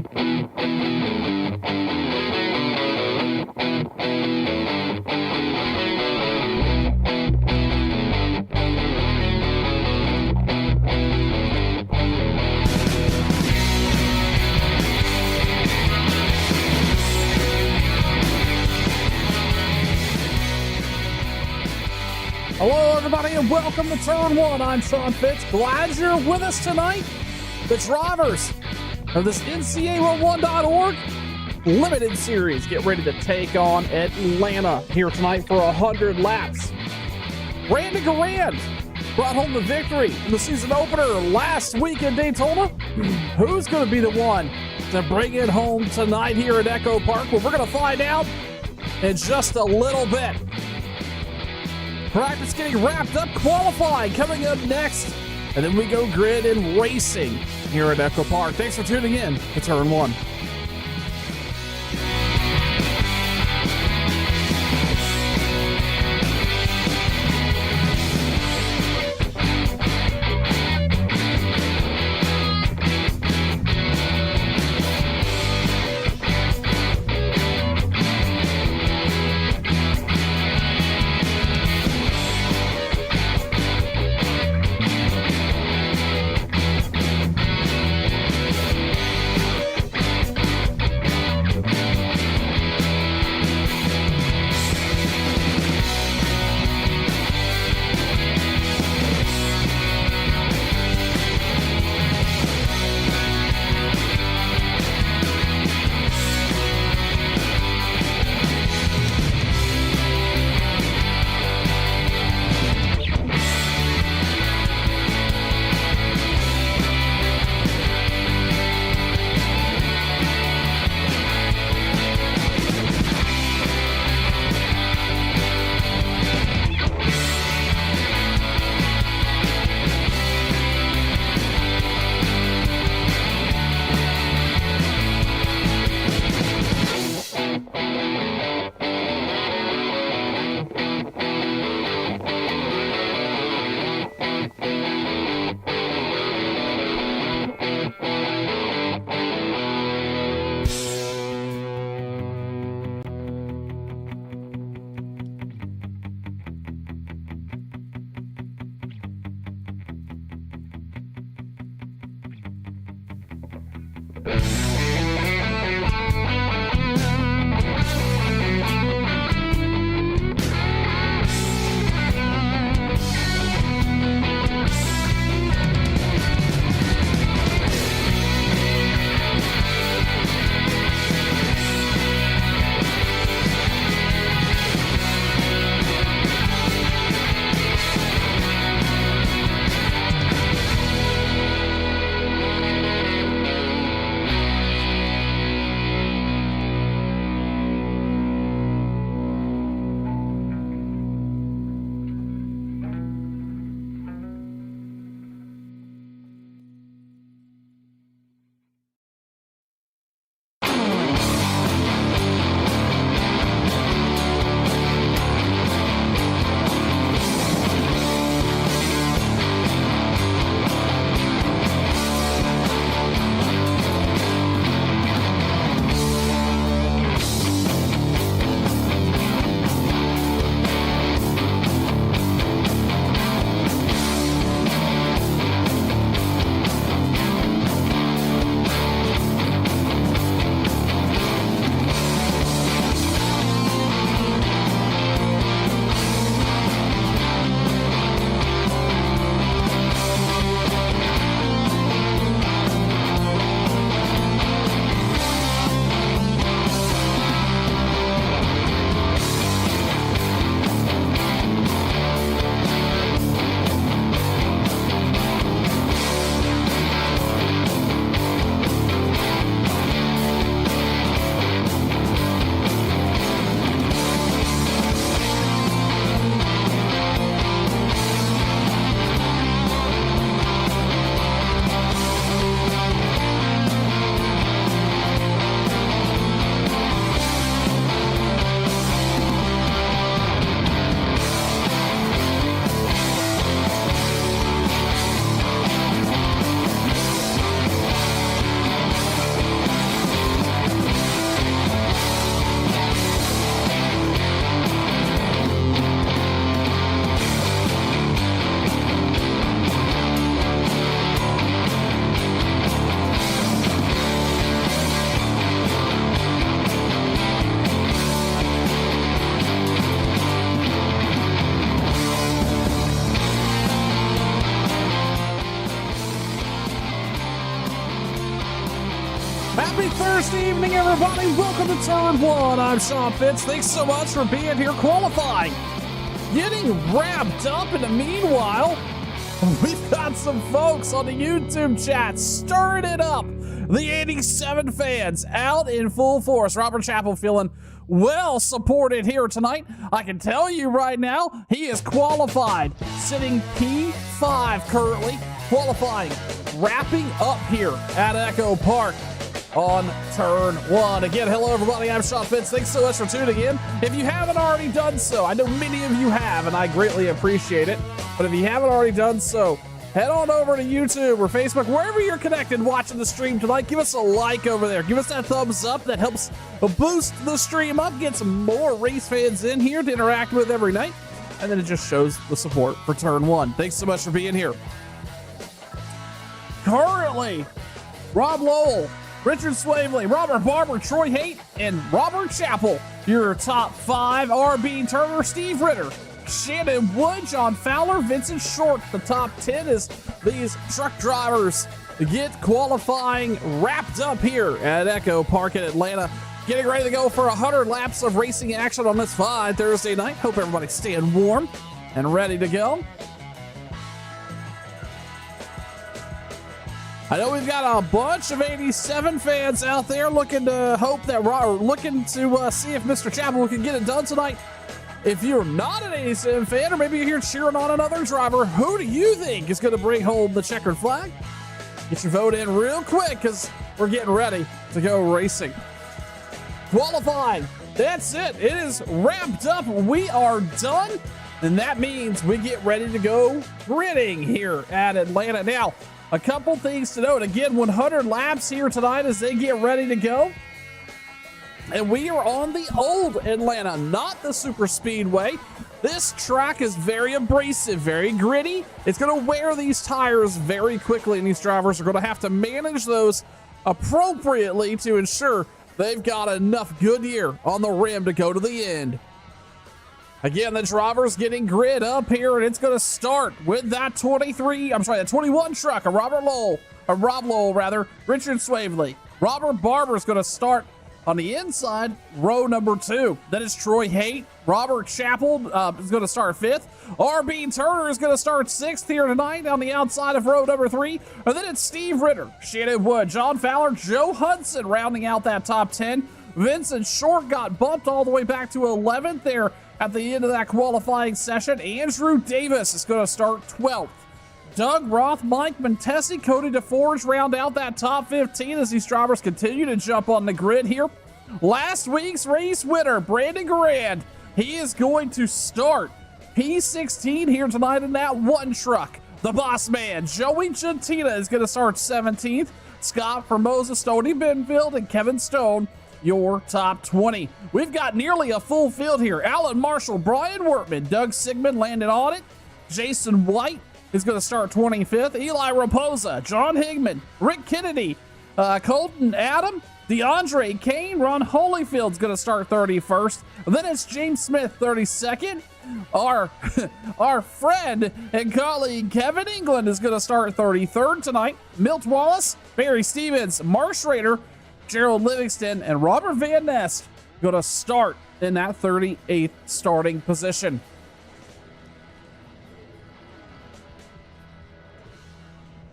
Hello, everybody, and welcome to Turn 1. I'm Sean Fitz. Glad you're with us tonight. The drivers of this NC811.org limited series get ready to take on Atlanta here tonight for 100 laps. Randy Garand brought home the victory in the season opener last week in Daytona. Who's going to be the one to bring it home tonight here at Echo Park? Well, we're going to find out in just a little bit. Practice getting wrapped up, qualifying coming up next, and then we go grid and racing here at Echo Park. Thanks for tuning in to Turn 1. Thursday evening, everybody. Welcome to Turn 1. I'm Sean Fitz. Thanks so much for being here qualifying. Getting wrapped up in the meanwhile, we've got some folks on the YouTube chat stirring it up. The 87 fans out in full force. Robert Chappell feeling well supported here tonight. I can tell you right now, he is qualified, sitting P5 currently, qualifying, wrapping up here at Echo Park on Turn 1. Again, hello everybody, I'm Sean Fitz. Thanks so much for tuning in. If you haven't already done so, I know many of you have, and I greatly appreciate it, but if you haven't already done so, head on over to YouTube or Facebook, wherever you're connected watching the stream tonight. Give us a like over there. Give us that thumbs up. That helps boost the stream up, get some more race fans in here to interact with every night, and then it just shows the support for Turn 1. Thanks so much for being here. Currently, Rob Lowell, Richard Swavely, Robert Barber, Troy Haight, and Robert Chappell, your top 5. RB Turner, Steve Ritter, Shannon Wood, John Fowler, Vincent Short. The top 10 is these truck drivers get qualifying wrapped up here at Echo Park in Atlanta. Getting ready to go for 100 laps of racing action on this fine Thursday night. Hope everybody's staying warm and ready to go. I know we've got a bunch of 87 fans out there looking to see if Mr. Chappell can get it done tonight. If you're not an 87 fan, or maybe you're here cheering on another driver, who do you think is going to bring home the checkered flag? Get your vote in real quick, because we're getting ready to go racing. Qualifying. That's it. It is wrapped up. We are done. And that means we get ready to go gridding here at Atlanta. Now, a couple things to note. Again, 100 laps here tonight as they get ready to go. And we are on the old Atlanta, not the super speedway. This track is very abrasive, very gritty. It's going to wear these tires very quickly, and these drivers are going to have to manage those appropriately to ensure they've got enough Goodyear on the rim to go to the end. Again, the driver's getting grid up here, and it's going to start with that 21 truck, Rob Lowell, Richard Swavely. Robert Barber is going to start on the inside, row number 2. That is Troy Haight. Robert Chappell is going to start 5th. RB Turner is going to start 6th here tonight on the outside of row number 3. And then it's Steve Ritter, Shannon Wood, John Fowler, Joe Hudson rounding out that top 10. Vincent Short got bumped all the way back to 11th there at the end of that qualifying session. Andrew Davis is going to start 12th. Doug Roth, Mike Montesi, Cody DeForge round out that top 15 as these drivers continue to jump on the grid here. Last week's race winner, Brandon Grand, he is going to start P16 here tonight in that one truck. The boss man, Joey Gentina, is going to start 17th. Scott Formosa, Stoney Benfield, and Kevin Stone, your top 20. We've got nearly a full field here. Alan Marshall, Brian Workman, Doug Sigmund landed on it. Jason White is going to start 25th. Eli Raposa, John Higman, Rick Kennedy, Colton Adam, DeAndre Kane, Ron Holyfield's going to start 31st. Then it's James Smith, 32nd. Our friend and colleague Kevin England is going to start 33rd tonight. Milt Wallace, Barry Stevens, Marsh Rader, Gerald Livingston, and Robert Van Nest going to start in that 38th starting position.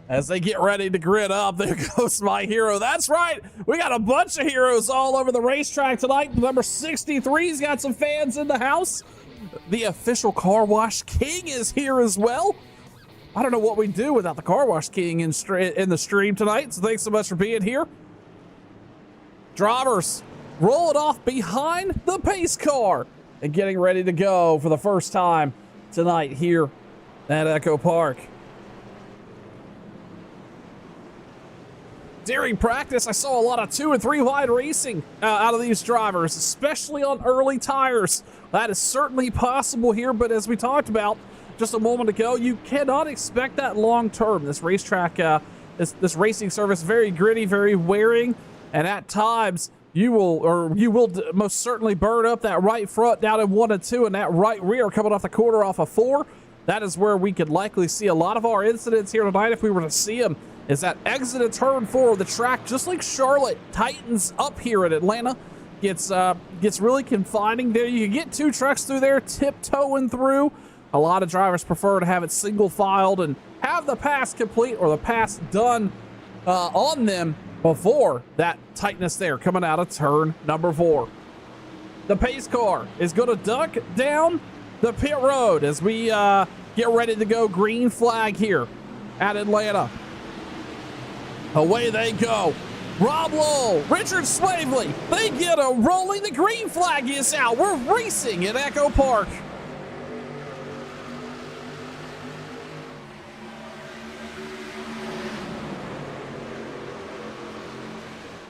As they get ready to grid up, there goes my hero. That's right. We got a bunch of heroes all over the racetrack tonight. Number 63's got some fans in the house. The official Car Wash King is here as well. I don't know what we do without the Car Wash King in the stream tonight, so thanks so much for being here. Drivers rolling off behind the pace car and getting ready to go for the first time tonight here at Echo Park. During practice, I saw a lot of 2 and 3 wide racing out of these drivers, especially on early tires. That is certainly possible here, but as we talked about just a moment ago, you cannot expect that long term. This racetrack, this racing surface, very gritty, very wearing, and at times you will most certainly burn up that right front down in 1 and 2, and that right rear coming off the quarter off of 4. That is where we could likely see a lot of our incidents here tonight if we were to see them is that exit of turn 4 of the track, just like Charlotte, tightens up here at Atlanta. Gets really confining there. You can get 2 trucks through there, tiptoeing through. A lot of drivers prefer to have it single filed and have the pass complete or the pass done on them before that tightness there coming out of turn number 4. The pace car is going to duck down the pit road as we get ready to go. Green flag here at Atlanta. Away they go. Rob Lowell, Richard Swavely, they get a rolling. The green flag is out. We're racing at Echo Park.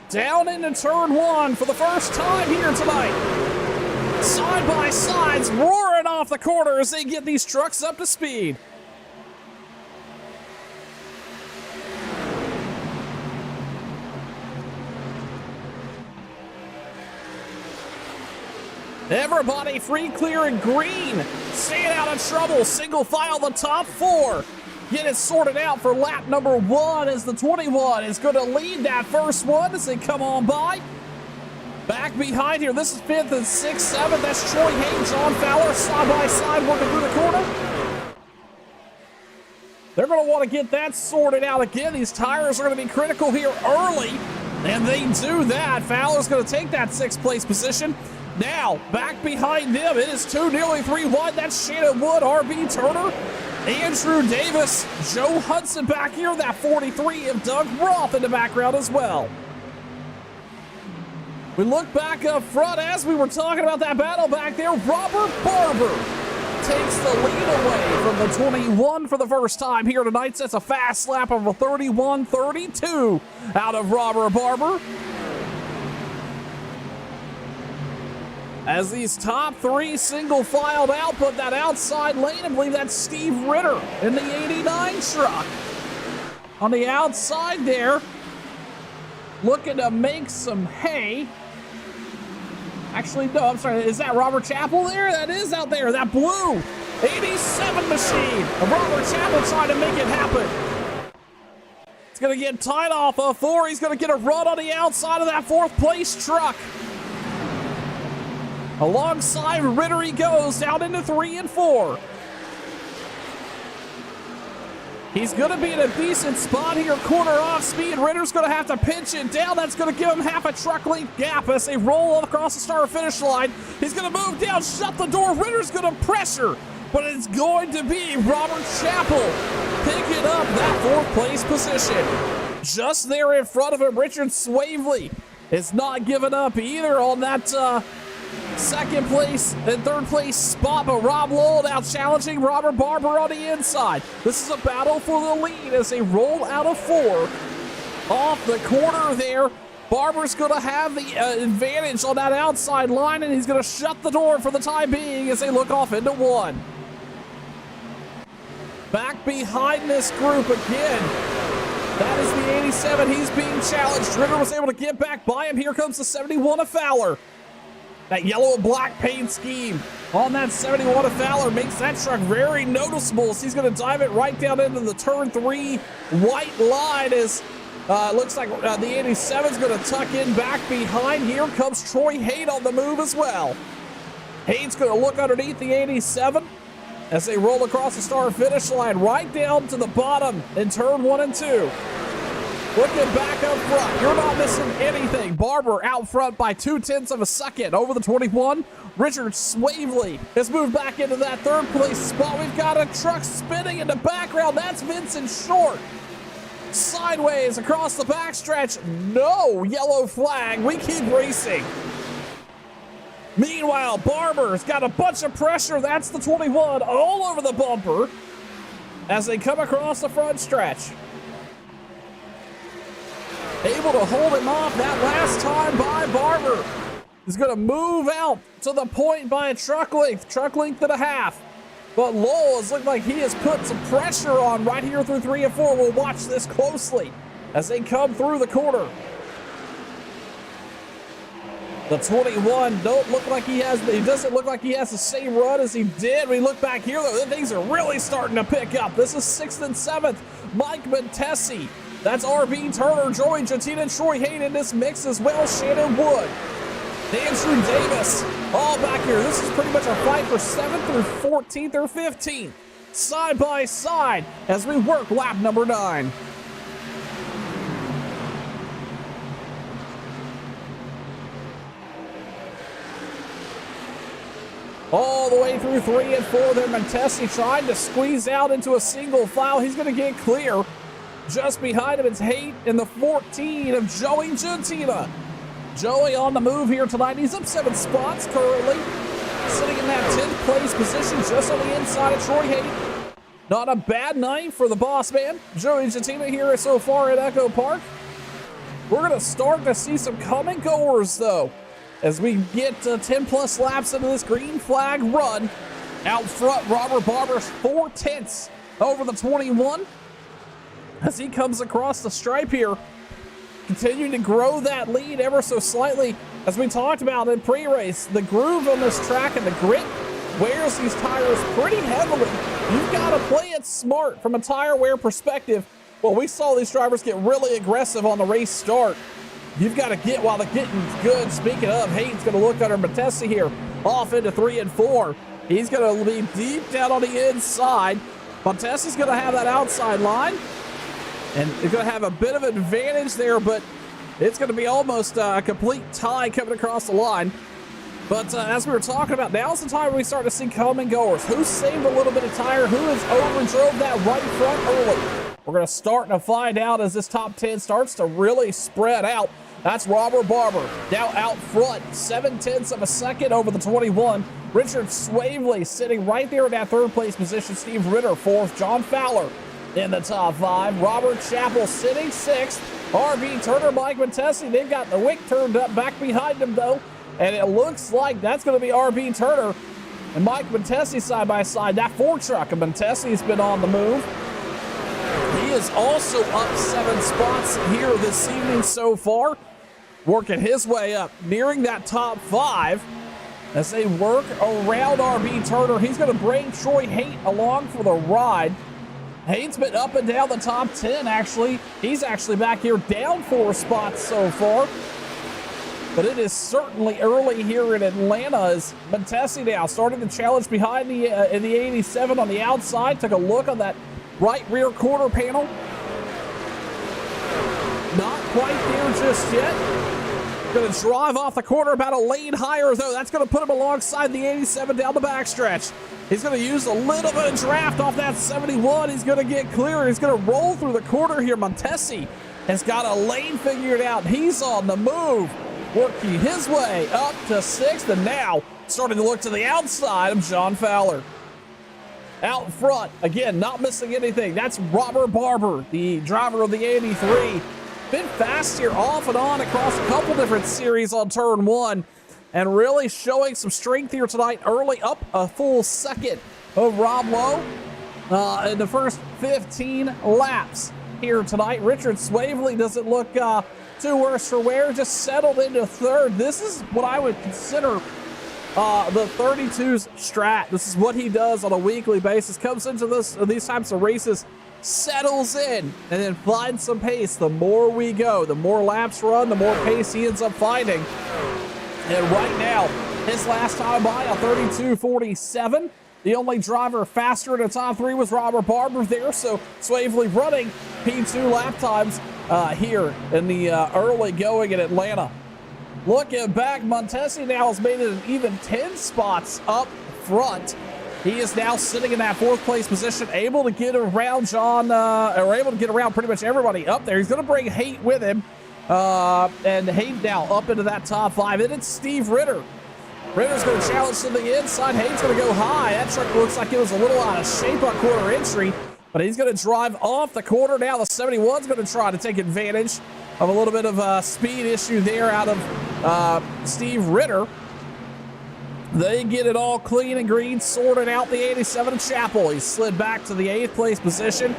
Down into turn 1 for the first time here tonight. Side by sides roaring off the corner as they get these trucks up to speed. Everybody free, clear, and green. Staying out of trouble. Single file the top 4. Get it sorted out for lap number 1 as the 21 is going to lead that first one as they come on by. Back behind here, this is 5th and 6th, 7th. That's Troy Haynes, John Fowler, side by side working through the corner. They're going to want to get that sorted out again. These tires are going to be critical here early, and they do that. Fowler's going to take that 6th place position. Now, back behind them, it is 2, nearly 3 wide. That's Shannon Wood, R.B. Turner, Andrew Davis, Joe Hudson back here. That 43 of Doug Roth in the background as well. We look back up front as we were talking about that battle back there. Robert Barber takes the lead away from the 21 for the first time here tonight. That's a fast lap of a 31-32 out of Robert Barber. As these top 3 single filed out, but that outside lane, I believe that's Steve Ritter in the 89 truck. On the outside there, looking to make some hay. Actually, no, I'm sorry, is that Robert Chappell there? That is out there, that blue 87 machine of Robert Chappell trying to make it happen. It's gonna get tied off of 4. He's gonna get a run on the outside of that 4th place truck. Alongside Ritter he goes down into 3 and 4. He's going to be in a decent spot here, corner off speed. Ritter's going to have to pinch it down. That's going to give him half a truck length gap as they roll across the start finish line. He's going to move down, shut the door. Ritter's going to pressure, but it's going to be Robert Chappell picking up that 4th place position. Just there in front of him, Richard Swavely is not giving up either on that 2nd place and 3rd place spot, but Rob Lowell now challenging Robert Barber on the inside. This is a battle for the lead as they roll out of 4. Off the corner there, Barber's going to have the advantage on that outside line, and he's going to shut the door for the time being as they look off into 1. Back behind this group again. That is the 87. He's being challenged. Ritter was able to get back by him. Here comes the 71 of Fowler. That yellow and black paint scheme on that 71 of Fowler makes that truck very noticeable. So he's going to dive it right down into the turn 3 white line as looks like the 87 is going to tuck in back behind. Here comes Troy Haight on the move as well. Haight's going to look underneath the 87 as they roll across the start finish line right down to the bottom in turn 1 and 2. Looking back up front, you're not missing anything. Barber out front by 0.2 of a second over the 21. Richard Swavely has moved back into that 3rd place spot. We've got a truck spinning in the background. That's Vincent Short. Sideways across the backstretch. No yellow flag. We keep racing. Meanwhile, Barber's got a bunch of pressure. That's the 21 all over the bumper as they come across the front stretch. Able to hold him off that last time by Barber. He's going to move out to the point by a truck length and a half. But Lowell has looked like he has put some pressure on right here through 3 and 4. We'll watch this closely as they come through the corner. The 21 doesn't look like he has the same run as he did. We look back here, though, things are really starting to pick up. This is 6th and 7th. Mike Montesi That's RB Turner, Joey Gentina, Troy Hayden in this mix as well. Shannon Wood, Andrew Davis, all back here. This is pretty much a fight for 7th through 14th or 15th, side by side as we work lap number 9. All the way through 3 and 4 there. Montesi trying to squeeze out into a single file. He's going to get clear. Just behind him is Haight in the 14 of Joey Gentina. Joey on the move here tonight. He's up 7 spots currently. Sitting in that 10th place position just on the inside of Troy Haight. Not a bad night for the boss man. Joey Gentina here so far at Echo Park. We're going to start to see some coming goers though, as we get 10 plus laps into this green flag run. Out front, Robert Barber's 4 tenths over the 21 as he comes across the stripe here, continuing to grow that lead ever so slightly. As we talked about in pre-race, the groove on this track and the grit wears these tires pretty heavily. You've got to play it smart from a tire wear perspective. Well, we saw these drivers get really aggressive on the race start. You've got to get while the getting's good. Speaking of, Hayden's going to look under Montesi here, off into 3 and 4. He's going to be deep down on the inside. Montesi's going to have that outside line, and he's going to have a bit of advantage there, but it's going to be almost a complete tie coming across the line. But as we were talking about, now's the time we start to see coming goers. Who saved a little bit of tire? Who has overdrove that right front early? We're going to start to find out as this top 10 starts to really spread out. That's Robert Barber now out front, 7/10 of a second over the 21. Richard Swavely sitting right there in that 3rd place position. Steve Ritter 4th. John Fowler in the top 5. Robert Chappell sitting 6th. RB Turner, Mike Montesi, they've got the wick turned up back behind them though, and it looks like that's going to be RB Turner and Mike Montesi side by side. That 4 truck of Montesi's been on the move. He is also up 7 spots here this evening so far, working his way up, nearing that top 5 as they work around RB Turner. He's going to bring Troy Haight along for the ride. Haight's been up and down the top 10, actually. He's actually back here down 4 spots so far. But it is certainly early here in Atlanta as Montesi now starting the challenge behind the in the 87 on the outside. Took a look on that right rear quarter panel. Not quite there just yet. Going to drive off the corner about a lane higher, though. That's going to put him alongside the 87 down the backstretch. He's going to use a little bit of draft off that 71. He's going to get clear. He's going to roll through the corner here. Montesi has got a lane figured out. He's on the move, working his way up to 6th, and now starting to look to the outside of John Fowler. Out front, again, not missing anything. That's Robert Barber, the driver of the 83. Been fast here off and on across a couple different series on turn 1, and really showing some strength here tonight early, up a full second of Rob Lowe in the first 15 laps here tonight. Richard Swavely doesn't look too worse for wear, just settled into 3rd. This is what I would consider the 32's strat. This is what he does on a weekly basis. Comes into these types of races, settles in, and then finds some pace. The more we go, the more laps run, the more pace he ends up finding. And right now, his last time by, a 32.47. The only driver faster in the top 3 was Robert Barber there, so Swavely running P2 lap times here in the early going in Atlanta. Looking back, Montesi now has made it an even 10 spots up front. He is now sitting in that 4th place position, able to get around able to get around pretty much everybody up there. He's going to bring Haight with him, and Haight now up into that top 5. And it's Steve Ritter. Ritter's going to challenge to the inside. Haight's going to go high. That truck looks like it was a little out of shape on corner entry, but he's going to drive off the corner now. The 71's going to try to take advantage of a little bit of a speed issue there out of Steve Ritter. They get it all clean and green, sorted out the 87 of Chappell. He slid back to the 8th place position.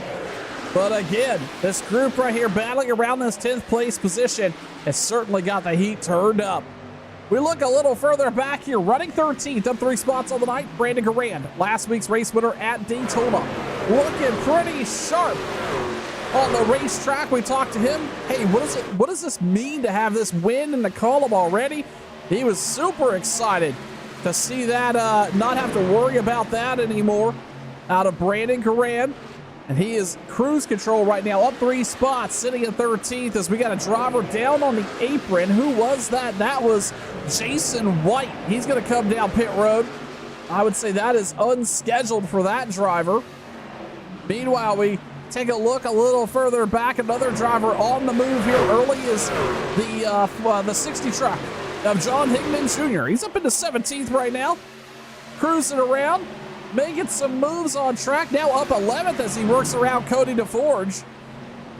But again, this group right here battling around this 10th place position has certainly got the heat turned up. We look a little further back here, running 13th, up 3 spots on the night, Brandon Garand, last week's race winner at Daytona. Looking pretty sharp on the racetrack. We talked to him. Hey, what does this mean to have this win in the column already? He was super excited to see that, not have to worry about that anymore out of Brandon Coran. And he is cruise control right now, up 3 spots, sitting at 13th as we got a driver down on the apron. Who was that? That was Jason White. He's going to come down pit road. I would say that is unscheduled for that driver. Meanwhile, we take a look a little further back. Another driver on the move here early is the 60 truck of John Hickman Jr. He's up into 17th right now, cruising around, making some moves on track. Now up 11th as he works around Cody DeForge.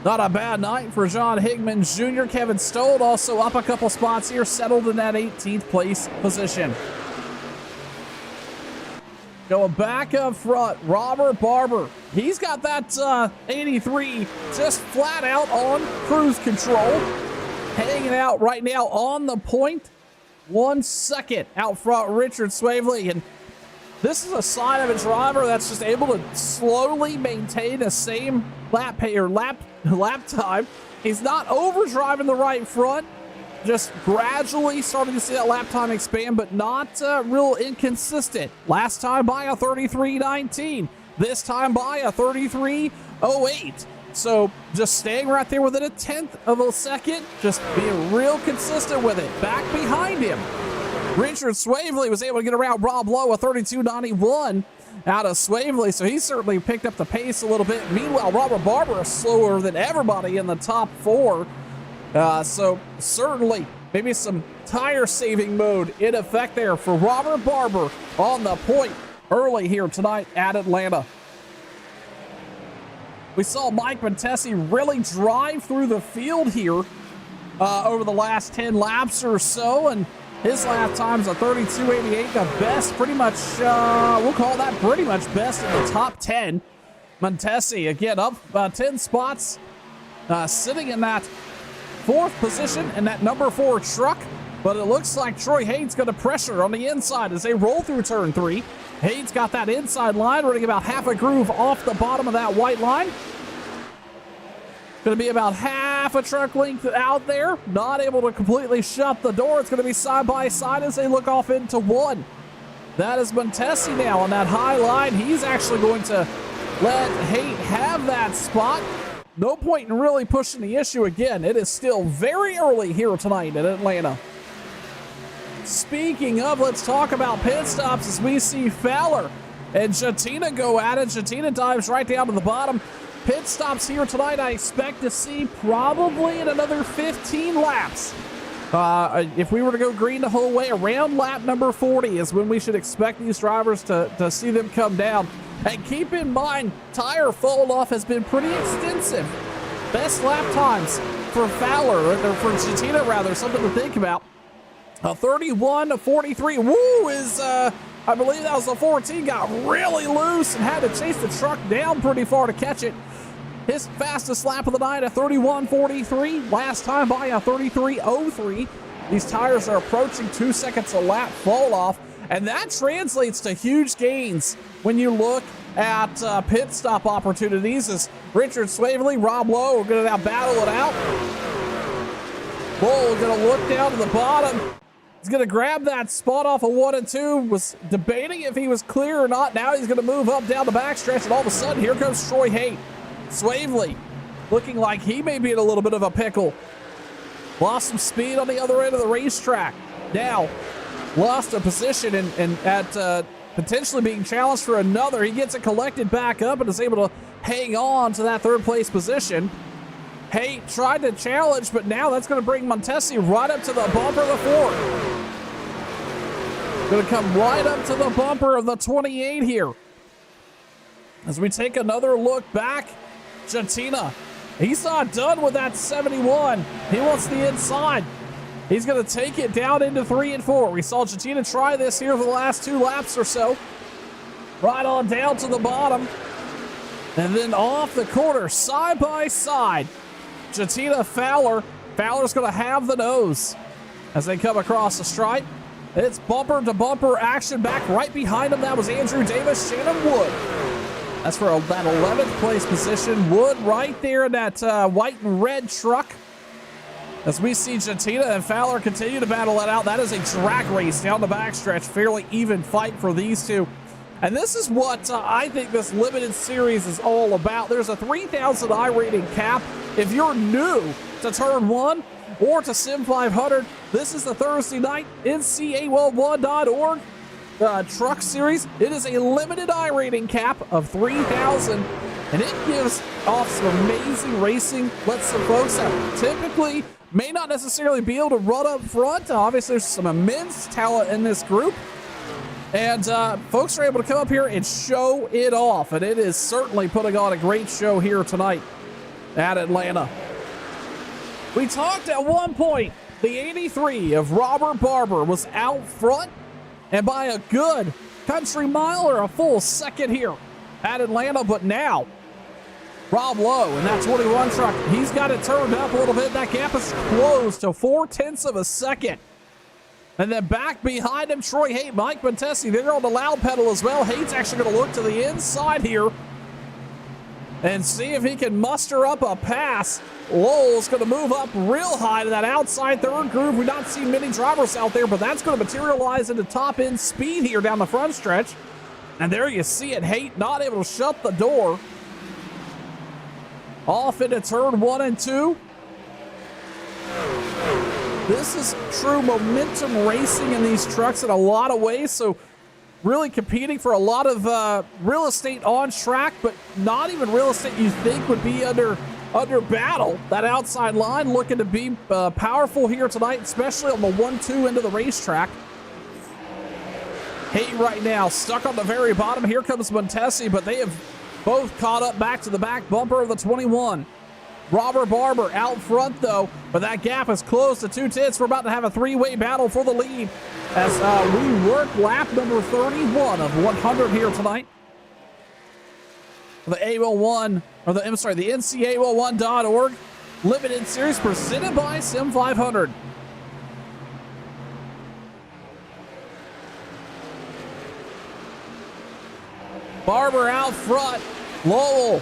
Not a bad night for John Hickman Jr. Kevin Stoll also up a couple spots here, settled in that 18th place position. Going back up front, Robert Barber. He's got that 83 just flat out on cruise control. Hanging out right now on the point. 1 second out front, Richard Swavely. And this is a sign of a driver that's just able to slowly maintain the same lap time. He's not overdriving the right front. Just gradually starting to see that lap time expand, but not real inconsistent. Last time by a 33.19. This time by a 33.08. So just staying right there within a 1/10 of a second, just being real consistent with it. Back behind him, Richard Swavely was able to get around Rob Lowe, a 32.91 out of Swavely, so he certainly picked up the pace a little bit. Meanwhile, Robert Barber is slower than everybody in the top 4. So certainly maybe some tire saving mode in effect there for Robert Barber on the point early here tonight at Atlanta. We saw Mike Montesi really drive through the field here over the last 10 laps or so, and his lap time's a 32.88, the best, pretty much, we'll call that pretty much best in the top 10. Montesi, again, up 10 spots, sitting in that 4th position in that number 4 truck, but it looks like Troy Haynes going to pressure on the inside as they roll through turn 3. Haynes got that inside line, running about half a groove off the bottom of that white line. Going to be about half a truck length out there. Not able to completely shut the door. It's going to be side by side as they look off into 1. That is Montesi now on that high line. He's actually going to let Haight have that spot. No point in really pushing the issue again. It is still very early here tonight in Atlanta. Speaking of, let's talk about pit stops as we see Fowler and Jatina go at it. Jatina dives right down to the bottom. Pit stops here tonight, I expect to see probably in another 15 laps. If we were to go green the whole way, around lap number 40 is when we should expect these drivers to see them come down. And keep in mind, tire fall-off has been pretty extensive. Best lap times for Fowler, or for Jatina rather, something to think about. A 31.43. Woo is, I believe that was a 14. Got really loose and had to chase the truck down pretty far to catch it. His fastest lap of the night, a 31.43. Last time by a 33.03. These tires are approaching 2 seconds a lap fall off, and that translates to huge gains when you look at pit stop opportunities. As Richard Swavely, Rob Lowe are going to now battle it out. Bull going to look down to the bottom. He's going to grab that spot off of 1 and 2. Was debating if he was clear or not. Now he's going to move up down the backstretch, and all of a sudden, here comes Troy Haight. Swavely looking like he may be in a little bit of a pickle. Lost some speed on the other end of the racetrack. Now, lost a position and at potentially being challenged for another. He gets it collected back up and is able to hang on to that 3rd place position. Haight tried to challenge, but now that's going to bring Montesi right up to the bumper of the 4. Going to come right up to the bumper of the 28 here. As we take another look back, Jatina, he's not done with that 71. He wants the inside. He's going to take it down into 3 and 4. We saw Jatina try this here for the last 2 laps or so. Right on down to the bottom. And then off the corner, side by side. Jatina, Fowler. Fowler's going to have the nose as they come across the stripe. It's bumper to bumper action back right behind him. That was Andrew Davis, Shannon Wood. That's for that 11th place position. Wood right there in that white and red truck. As we see Gentina and Fowler continue to battle it out. That is a drag race down the backstretch. Fairly even fight for these two. And this is what I think this limited series is all about. There's a 3,000 iRating cap. If you're new to Turn 1 or to Sim 500, this is the Thursday night NC811.org truck series. It is a limited iRating cap of 3,000, and it gives off some amazing racing. Lets some folks that typically may not necessarily be able to run up front. Obviously, there's some immense talent in this group, and folks are able to come up here and show it off, and it is certainly putting on a great show here tonight at Atlanta. We talked at one point, the 83 of Robert Barber was out front, and by a good country mile or a full second here at Atlanta. But now, Rob Lowe in that 21 truck, he's got it turned up a little bit. That gap is closed to 0.4 of a second. And then back behind him, Troy Haight, Mike Montesi, they're on the loud pedal as well. Haight's actually going to look to the inside here and see if he can muster up a pass. Lowell's going to move up real high to that outside third groove. We've not seen many drivers out there, but that's going to materialize into top-end speed here down the front stretch. And there you see it. Haight not able to shut the door. Off into turn 1 and 2. This is true momentum racing in these trucks in a lot of ways, so really competing for a lot of real estate on track, but not even real estate you think would be under battle. That outside line looking to be powerful here tonight, especially on the 1-2 into the racetrack. Haight right now stuck on the very bottom. Here comes Montesi, but they have both caught up back to the back bumper of the 21. Robert Barber out front though, but that gap is close to 2/10. We're about to have a three-way battle for the lead as we work lap number 31 of 100 here tonight. The A01, or the NC811.org limited series presented by Sim 500. Barber out front. Lowell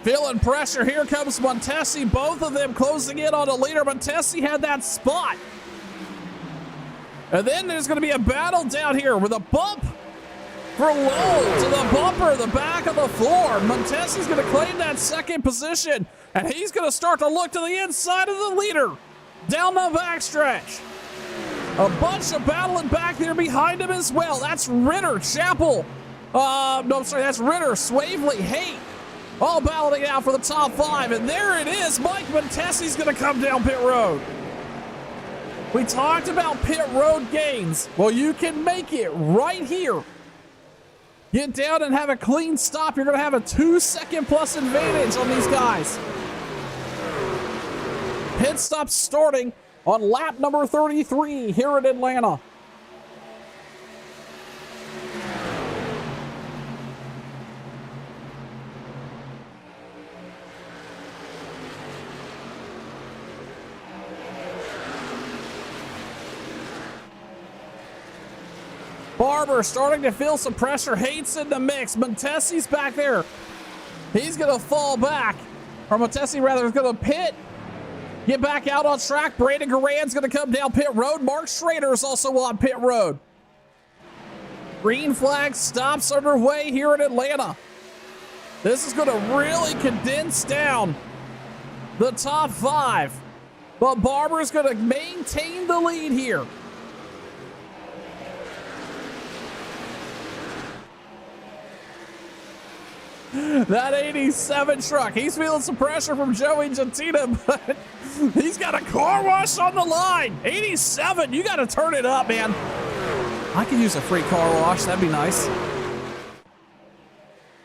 feeling pressure. Here comes Montesi. Both of them closing in on the leader. Montesi had that spot. And then there's going to be a battle down here with a bump for Lowell to the bumper, the back of the floor. Montesi's going to claim that second position, and he's going to start to look to the inside of the leader down the backstretch. A bunch of battling back there behind him as well. That's Ritter, Chappell. That's Ritter, Swavely, Haight, all battling out for the top 5. And there it is. Mike Montesi's going to come down pit road. We talked about pit road gains. Well, you can make it right here. Get down and have a clean stop. You're going to have a 2-second plus advantage on these guys. Pit stop starting on lap number 33 here at Atlanta. Barber starting to feel some pressure. Haight's in the mix. Montesi's back there. He's going to fall back. Or Montesi, rather, is going to pit. Get back out on track. Brandon Garand's going to come down pit road. Mark Schrader is also on pit road. Green flag stops underway here in Atlanta. This is going to really condense down the top 5. But Barber's going to maintain the lead here. That 87 truck, he's feeling some pressure from Joey Gentina, but he's got a car wash on the line. 87, you got to turn it up, man. I could use a free car wash. That'd be nice.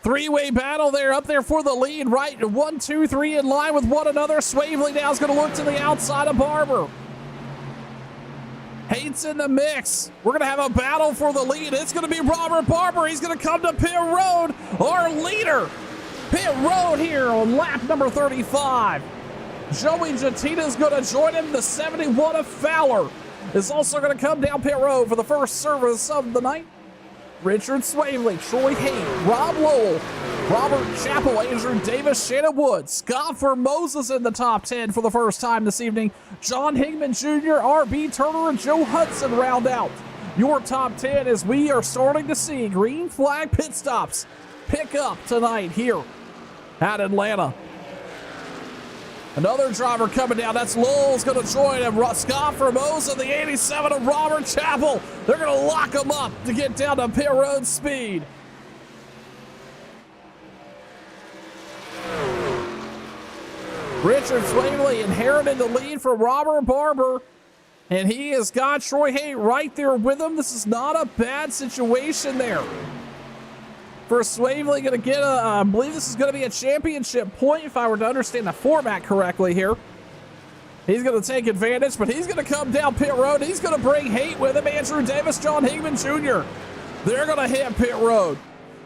Three-way battle there, up there for the lead, right? 1, 2, 3 in line with one another. Swavely now is going to look to the outside of Barber. Haight's in the mix. We're going to have a battle for the lead. It's going to be Robert Barber. He's going to come to pit road, our leader. Pit road here on lap number 35. Joey Gentina is going to join him. The 71 of Fowler is also going to come down pit road for the first service of the night. Richard Swavely, Troy Haight, Rob Lowell, Robert Chappell, Andrew Davis, Shannon Wood, Scott Moses in the top 10 for the first time this evening. John Higman Jr., R.B. Turner, and Joe Hudson round out your top 10 as we are starting to see green flag pit stops pick up tonight here at Atlanta. Another driver coming down. That's Lowell's going to join him. Scott Moses, the 87 of Robert Chappell. They're going to lock him up to get down to pit road speed. Richard Swavely inherited the lead from Robert Barber, and he has got Troy Hay right there with him. This is not a bad situation there for Swavely. Going to get I believe this is going to be a championship point if I were to understand the format correctly here. He's going to take advantage, but he's going to come down pit road. He's going to bring Haight with him. Andrew Davis, John Higman Jr. They're going to hit pit road.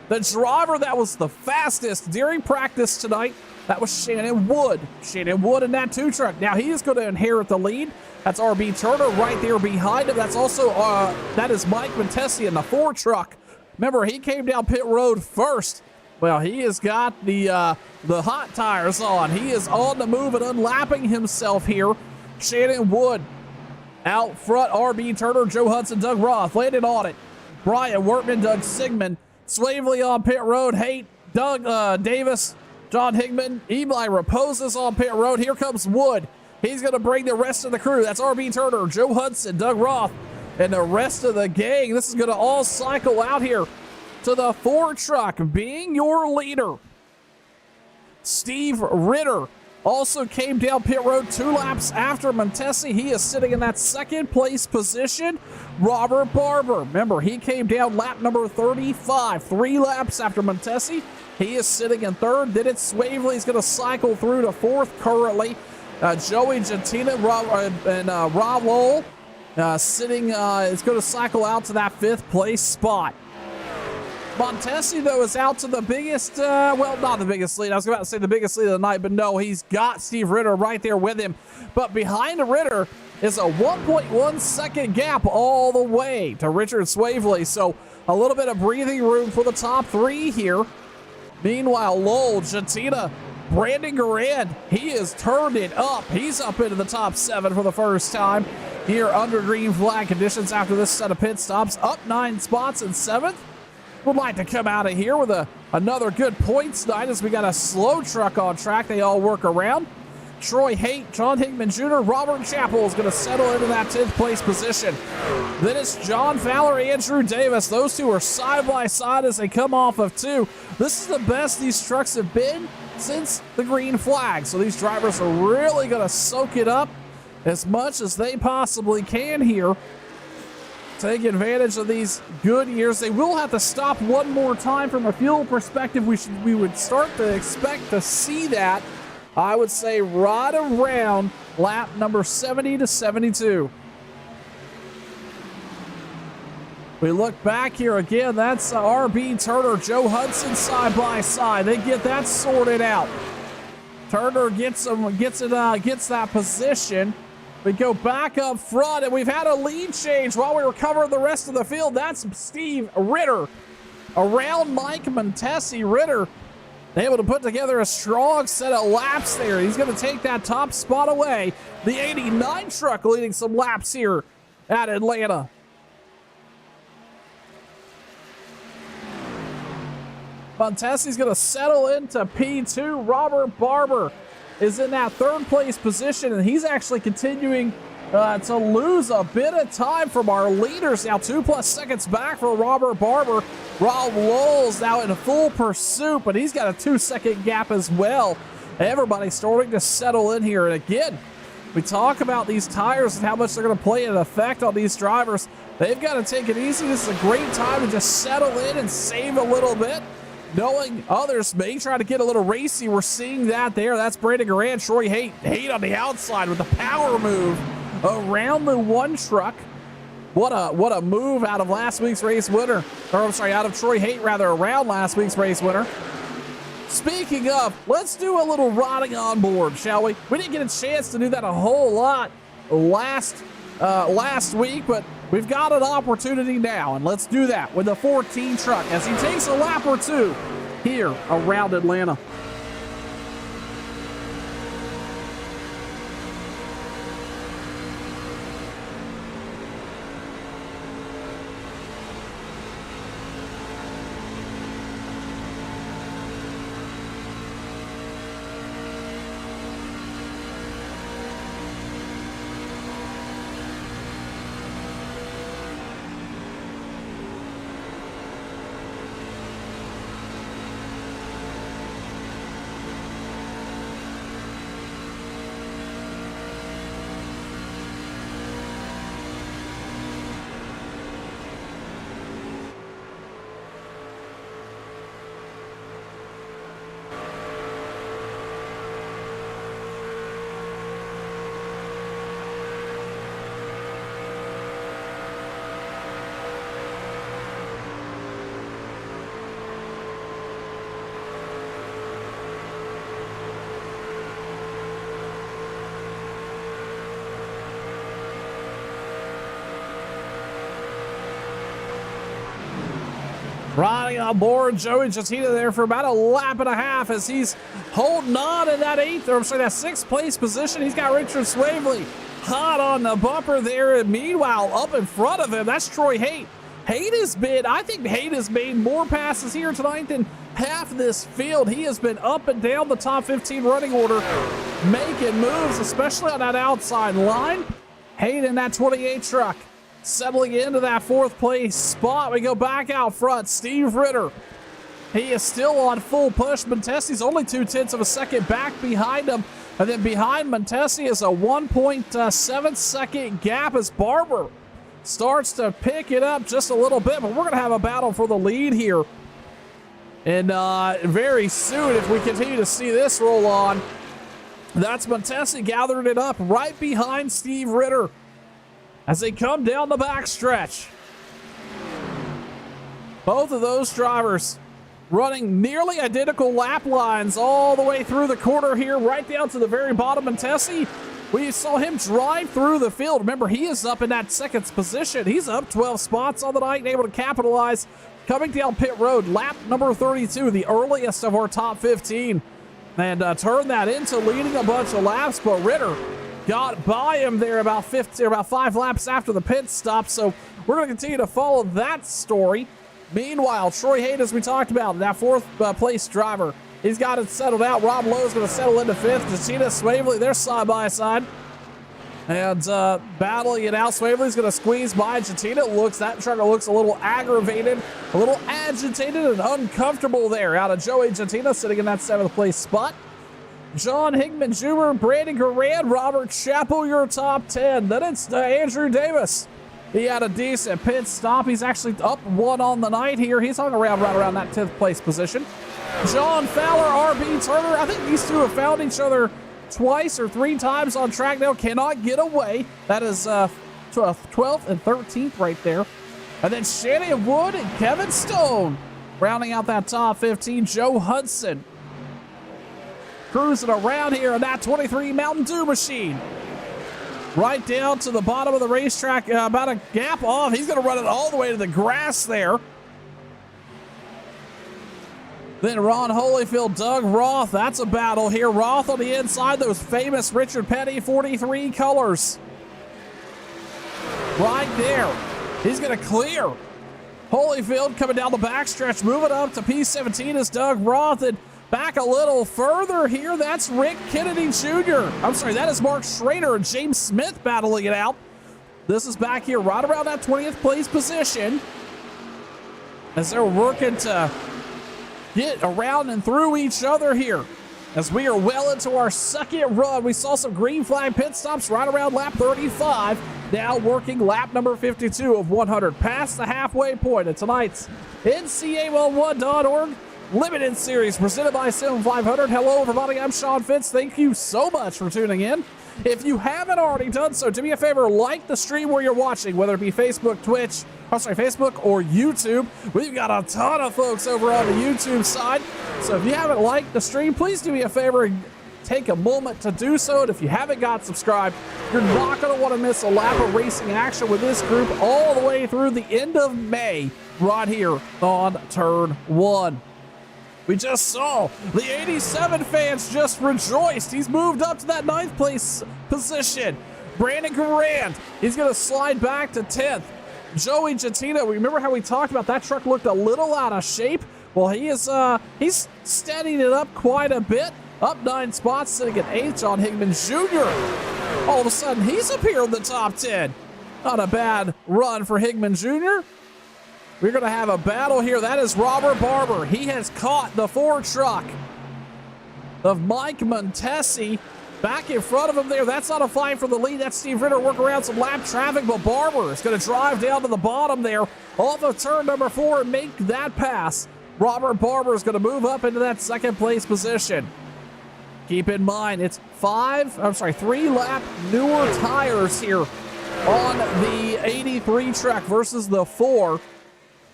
The driver that was the fastest during practice tonight, that was Shannon Wood. Shannon Wood in that 2 truck. Now he is going to inherit the lead. That's R.B. Turner right there behind him. That's also, that is Mike Montesi in the 4 truck. Remember, he came down pit road first. Well, he has got the hot tires on. He is on the move and unlapping himself here. Shannon Wood out front. R.B. Turner, Joe Hudson, Doug Roth landed on it. Brian Wortman, Doug Sigmund. Swavely on pit road. Haight, Doug Davis, John Higman, Eli Raposa's on pit road. Here comes Wood. He's going to bring the rest of the crew. That's R.B. Turner, Joe Hudson, Doug Roth, and the rest of the gang. This is going to all cycle out here to the 4 truck, being your leader. Steve Ritter also came down pit road 2 laps after Montesi. He is sitting in that 2nd place position. Robert Barber, remember, he came down lap number 35, 3 laps after Montesi. He is sitting in 3rd. Then it's Swavely. He's going to cycle through to 4th currently. Joey Gentina and Rob Lowell sitting, is going to cycle out to that 5th place spot. Montesi, though, is out to the biggest, well, not the biggest lead. I was about to say the biggest lead of the night, but no, he's got Steve Ritter right there with him. But behind Ritter is a 1.1 second gap all the way to Richard Swavely. So a little bit of breathing room for the top 3 here. Meanwhile, Lowell, Gentina, Brandon Garand, he has turned it up. He's up into the top 7 for the first time here under green flag conditions after this set of pit stops. Up 9 spots in 7th. Would like to come out of here with another good points night as we got a slow truck on track. They all work around. Troy Haight, John Higman Jr., Robert Chappell is going to settle into that 10th place position. Then it's John Fowler, Andrew Davis. Those two are side by side as they come off of 2. This is the best these trucks have been since the green flag. So these drivers are really going to soak it up as much as they possibly can here. Take advantage of these good years. They will have to stop one more time from a fuel perspective. We would start to expect to see that, I would say, right around lap number 70 to 72. We look back here again. That's R.B. Turner, Joe Hudson side by side. They get that sorted out. Turner gets that position. We go back up front, and we've had a lead change while we were covering the rest of the field. That's Steve Ritter. Around Mike Montesi, Ritter able to put together a strong set of laps there. He's going to take that top spot away. The 89 truck leading some laps here at Atlanta. Montesi's going to settle into P2. Robert Barber is in that 3rd place position, and he's actually continuing to lose a bit of time from our leaders. Now 2+ seconds back for Robert Barber. Rob Lowell's now in full pursuit, but he's got a 2-second gap as well. Everybody's starting to settle in here. And again, we talk about these tires and how much they're going to play an effect on these drivers. They've got to take it easy. This is a great time to just settle in and save a little bit, knowing others may try to get a little racy. We're seeing that there. That's Brandon Garand, Troy Haight on the outside with the power move around the 1 truck. What a move out of last week's race winner. Or I'm sorry, out of Troy Haight rather, around last week's race winner. Speaking of, let's do a little rotting on board, shall we? We didn't get a chance to do that a whole lot last week, but we've got an opportunity now, and let's do that with the 14 truck as he takes a lap or 2 here around Atlanta. Riding on board, Joey Jatina there for about a lap and a half as he's holding on in that sixth place position. He's got Richard Swavely hot on the bumper there. And meanwhile, up in front of him, that's Troy Haight. I think Haight has made more passes here tonight than half this field. He has been up and down the top 15 running order, making moves, especially on that outside line. Haight in that 28 truck, settling into that fourth place spot. We go back out front. Steve Ritter, he is still on full push. Montesi's only 0.2 of a second back behind him. And then behind Montesi is a 1.7 second gap as Barber starts to pick it up just a little bit. But we're going to have a battle for the lead here. And very soon, if we continue to see this roll on, that's Montesi gathering it up right behind Steve Ritter as they come down the backstretch. Both of those drivers running nearly identical lap lines all the way through the corner here, right down to the very bottom. Montesi, we saw him drive through the field. Remember, he is up in that second position. He's up 12 spots on the night and able to capitalize. Coming down pit road, lap number 32, the earliest of our top 15. And turn that into leading a bunch of laps, but Ritter got by him there about 5 laps after the pit stop. So we're going to continue to follow that story. Meanwhile, Troy Haight, as we talked about, that fourth place driver, he's got it settled out. Rob Lowe's going to settle into fifth. Jatina Swavely, they're side by side. And battling it out. Swavely's going to squeeze by Jatina. That trucker looks a little aggravated, a little agitated and uncomfortable there out of Joey Jatina, sitting in that 7th place spot. John Hickman Jr., Brandon Garand, Robert Chappell, your top 10. Then it's Andrew Davis. He had a decent pit stop. He's actually up 1 on the night here. He's hung around right around that 10th place position. John Fowler, RB Turner. I think these two have found each other twice or 3 times on track now. Cannot get away. That is 12th and 13th right there. And then Shannon Wood and Kevin Stone rounding out that top 15. Joe Hudson cruising around here in that 23 Mountain Dew machine. Right down to the bottom of the racetrack, about a gap off. He's going to run it all the way to the grass there. Then Ron Holyfield, Doug Roth. That's a battle here. Roth on the inside, those famous Richard Petty 43 colors. Right there. He's going to clear. Holyfield coming down the backstretch, moving up to P17 is Doug Roth. And back a little further here, that's Rick Kennedy Jr. I'm sorry, that is Mark Schrader and James Smith battling it out. This is back here right around that 20th place position as they're working to get around and through each other here as we are well into our second run. We saw some green flag pit stops right around lap 35. Now working lap number 52 of 100, past the halfway point of tonight's NC811.org Limited Series presented by Sim 500. Hello, everybody. I'm Sean Fitz. Thank you so much for tuning in. If you haven't already done so, do me a favor, like the stream where you're watching, whether it be Facebook, Facebook or YouTube. We've got a ton of folks over on the YouTube side. So if you haven't liked the stream, please do me a favor and take a moment to do so. And if you haven't got subscribed, you're not going to want to miss a lap of racing action with this group all the way through the end of May right here on Turn 1. We just saw the 87 fans just rejoiced. He's moved up to that 9th place position. Brandon Garand, he's going to slide back to 10th. Joey Gentino, remember how we talked about that truck looked a little out of shape? Well, he's steadied it up quite a bit. Up 9 spots, sitting at 8th. John Higman Jr. All of a sudden, he's appeared in the top 10. Not a bad run for Higman Jr. We're going to have a battle here. That is Robert Barber. He has caught the Ford truck of Mike Montesi back in front of him there. That's not a fight for the lead. That's Steve Ritter working around some lap traffic, but Barber is going to drive down to the bottom there off of turn number 4 and make that pass. Robert Barber is going to move up into that 2nd place position. Keep in mind, it's 3 lap newer tires here on the 83 truck versus the 4.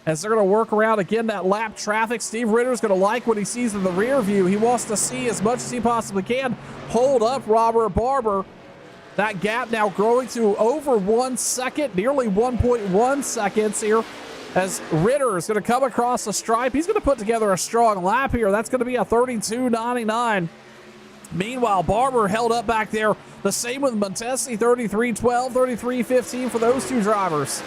As they're going to work around again that lap traffic. Steve Ritter's going to like what he sees in the rear view. He wants to see as much as he possibly can. Hold up Robert Barber. That gap now growing to over 1 second, nearly 1.1 seconds here. As Ritter is going to come across the stripe. He's going to put together a strong lap here. That's going to be a 32.99. Meanwhile, Barber held up back there. The same with Montesi, 33.12, 33.15 for those two drivers.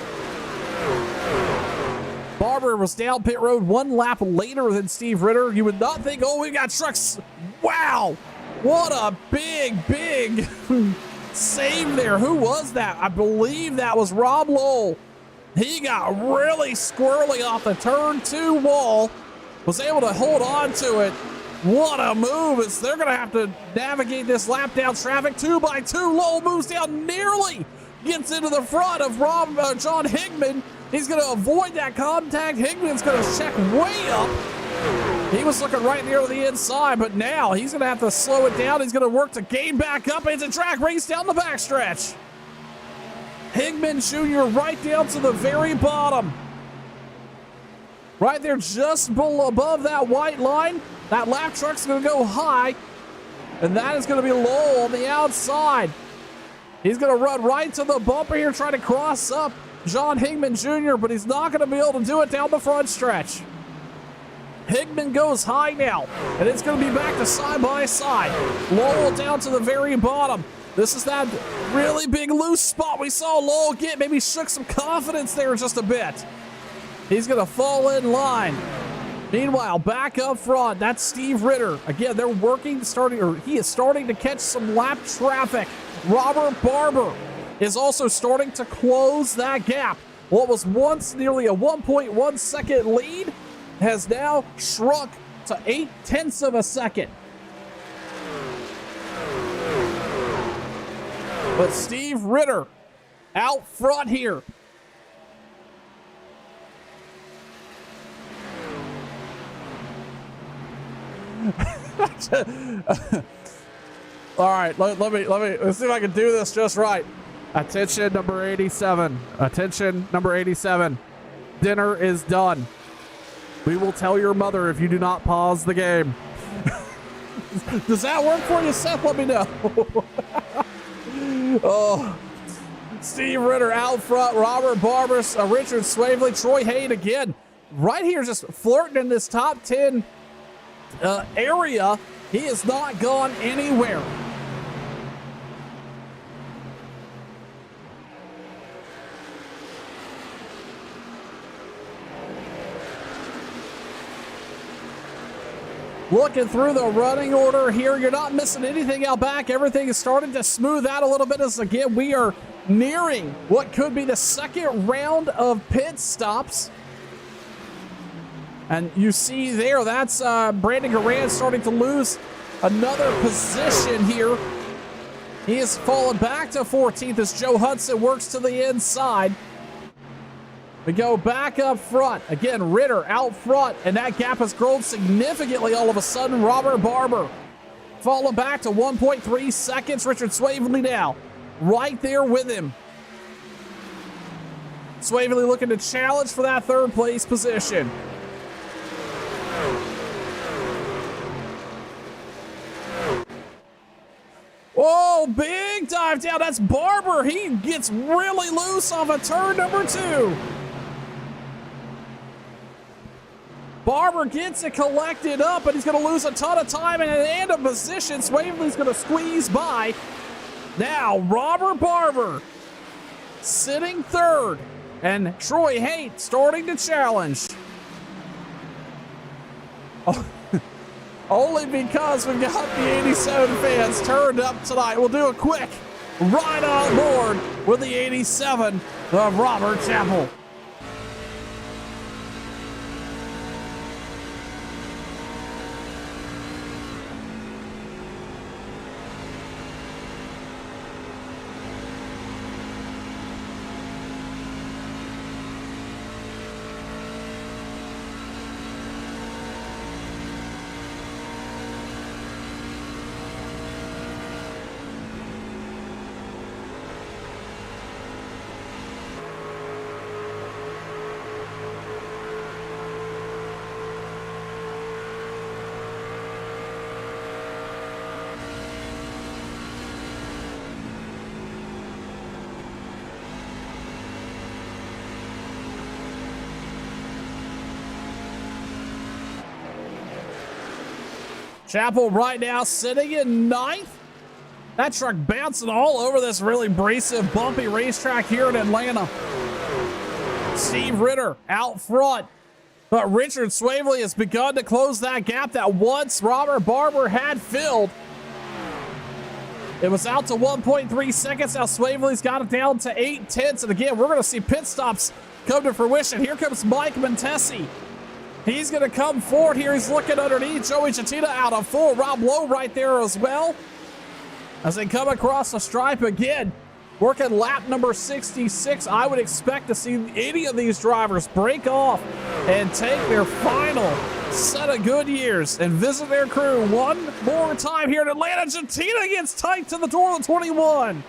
Barber was down pit road 1 lap later than Steve Ritter. You would not think, oh, we got trucks. Wow, what a big save there. Who was that? I believe that was Rob Lowell. He got really squirrely off the turn 2 wall, was able to hold on to it. What a move, as they're going to have to navigate this lap down traffic 2 by 2. Lowell moves down, nearly gets into the front of John Higman. He's going to avoid that contact. Higman's going to check way up. He was looking right near the inside, but now he's going to have to slow it down. He's going to work to gain back up into track race down the backstretch. Higman Jr. right down to the very bottom. Right there just above that white line. That lap truck's going to go high, and that is going to be Lowell on the outside. He's going to run right to the bumper here, trying to cross up John Higman Jr., but he's not going to be able to do it down the front stretch. Higman goes high now, and it's going to be back to side by side. Lowell down to the very bottom. This is that really big loose spot we saw Lowell get. Maybe shook some confidence there just a bit. He's going to fall in line. Meanwhile, back up front, that's Steve Ritter. Again, they're working, he is starting to catch some lap traffic. Robert Barber is also starting to close that gap. What was once nearly a 1.1 second lead has now shrunk to 0.8 of a second. But Steve Ritter out front here. All right, let's see if I can do this just right. Attention number 87. Attention number 87. Dinner is done. We will tell your mother if you do not pause the game. Does that work for you, Seth? Let me know. Oh, Steve Ritter out front. Robert Barber, Richard Swavely, Troy Hayden again. Right here, just flirting in this top 10 area. He has not gone anywhere. Looking through the running order here, you're not missing anything out back. Everything is starting to smooth out a little bit as, again, we are nearing what could be the second round of pit stops. And you see there, that's Brandon Garand starting to lose another position here. He has fallen back to 14th as Joe Hudson works to the inside. We go back up front. Again, Ritter out front, and that gap has grown significantly all of a sudden. Robert Barber falling back to 1.3 seconds. Richard Swavely now right there with him. Swavely looking to challenge for that third place position. Oh, big dive down. That's Barber. He gets really loose off of turn number 2. Barber gets it collected up, but he's going to lose a ton of time and a position. Swavely's going to squeeze by. Now, Robert Barber sitting third, and Troy Haight starting to challenge. Oh, only because we've got the 87 fans turned up tonight. We'll do a quick ride on board with the 87 of Robert Chappell. Chappell right now sitting in ninth. That truck bouncing all over this really abrasive, bumpy racetrack here in Atlanta. Steve Ritter out front, but Richard Swavely has begun to close that gap that once Robert Barber had filled. It was out to 1.3 seconds. Now Swavely's got it down to 8/10. And again, we're going to see pit stops come to fruition. Here comes Mike Montesi. He's going to come forward here. He's looking underneath. Joey Chattina out of full. Rob Lowe right there as well. As they come across the stripe again, working lap number 66. I would expect to see any of these drivers break off and take their final set of good years and visit their crew one more time here in Atlanta. Chattina gets tight to the door of the 21.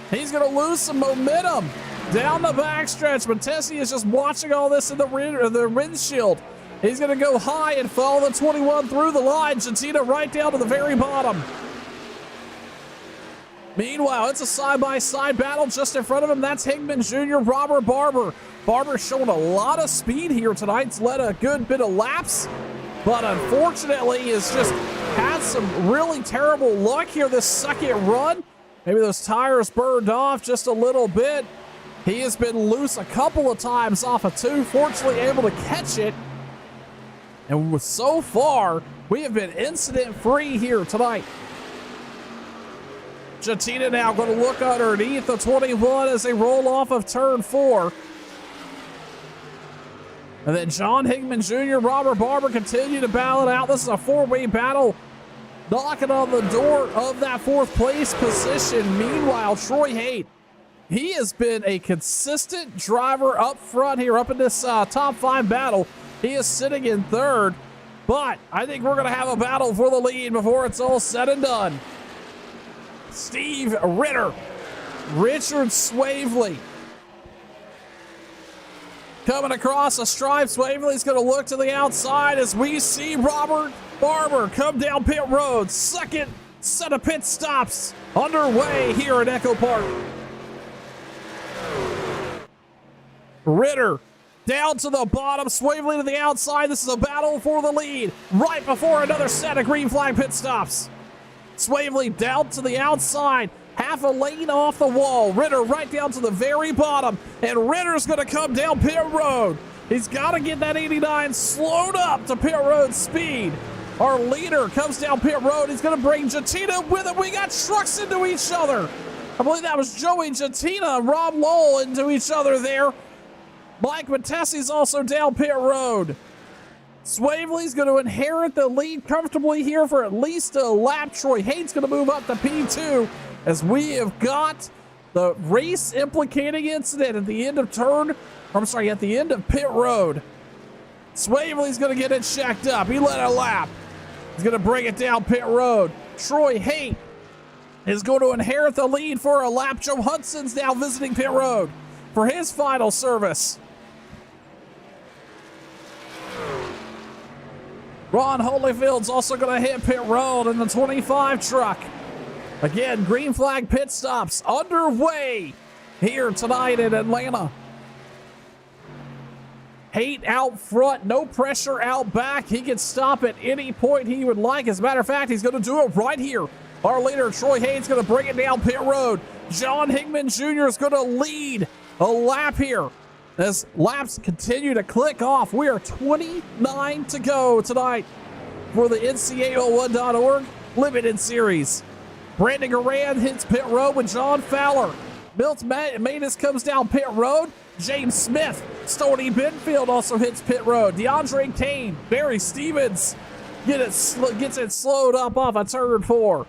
He's going to lose some momentum down the backstretch. Montesi is just watching all this in the windshield. He's going to go high and follow the 21 through the line. Chattina right down to the very bottom. Meanwhile, it's a side-by-side battle just in front of him. That's Higman Jr., Robert Barber. Barber showing a lot of speed here tonight. He's led a good bit of laps, but unfortunately has just had some really terrible luck here this second run. Maybe those tires burned off just a little bit. He has been loose a couple of times off of two, fortunately able to catch it. And so far, we have been incident-free here tonight. Chattina now going to look underneath the 21 as they roll off of turn 4. And then John Higman Jr., Robert Barber continue to battle it out. This is a four-way battle, knocking on the door of that fourth place position. Meanwhile, Troy Haight, he has been a consistent driver up front here, up in this top 5 battle. He is sitting in third, but I think we're going to have a battle for the lead before it's all said and done. Steve Ritter, Richard Swavely coming across a stripe. Swavely's going to look to the outside as we see Robert Barber come down pit road. Second set of pit stops underway here at Echo Park. Ritter down to the bottom, Swavely to the outside. This is a battle for the lead right before another set of green flag pit stops. Swavely down to the outside, half a lane off the wall. Ritter right down to the very bottom, and Ritter's going to come down pit road. He's got to get that 89 slowed up to pit road speed. Our leader comes down pit road. He's going to bring Chattina with him. We got trucks into each other. I believe that was Joey Chattina and Rob Lowell into each other there. Mike Montesi's also down pit road. Swavely's going to inherit the lead comfortably here for at least a lap. Troy Haight's going to move up to P2 as we have got the race implicating incident at the end of at the end of pit road. Swavely's going to get it checked up. He led a lap. He's going to bring it down pit road. Troy Haight is going to inherit the lead for a lap. Joe Hudson's now visiting pit road for his final service. Ron Holyfield's also going to hit pit road in the 25 truck. Again, green flag pit stops underway here tonight in Atlanta. Haight out front, no pressure out back. He can stop at any point he would like. As a matter of fact, he's going to do it right here. Our leader, Troy Haight's going to bring it down pit road. John Higman Jr. is going to lead a lap here as laps continue to click off. We are 29 to go tonight for the NC811.org Limited Series. Brandon Garand hits pit road with John Fowler. Milt Matus comes down pit road. James Smith, Stoney Benfield also hits pit road. DeAndre Kane, Barry Stevens gets it slowed up off of turn 4.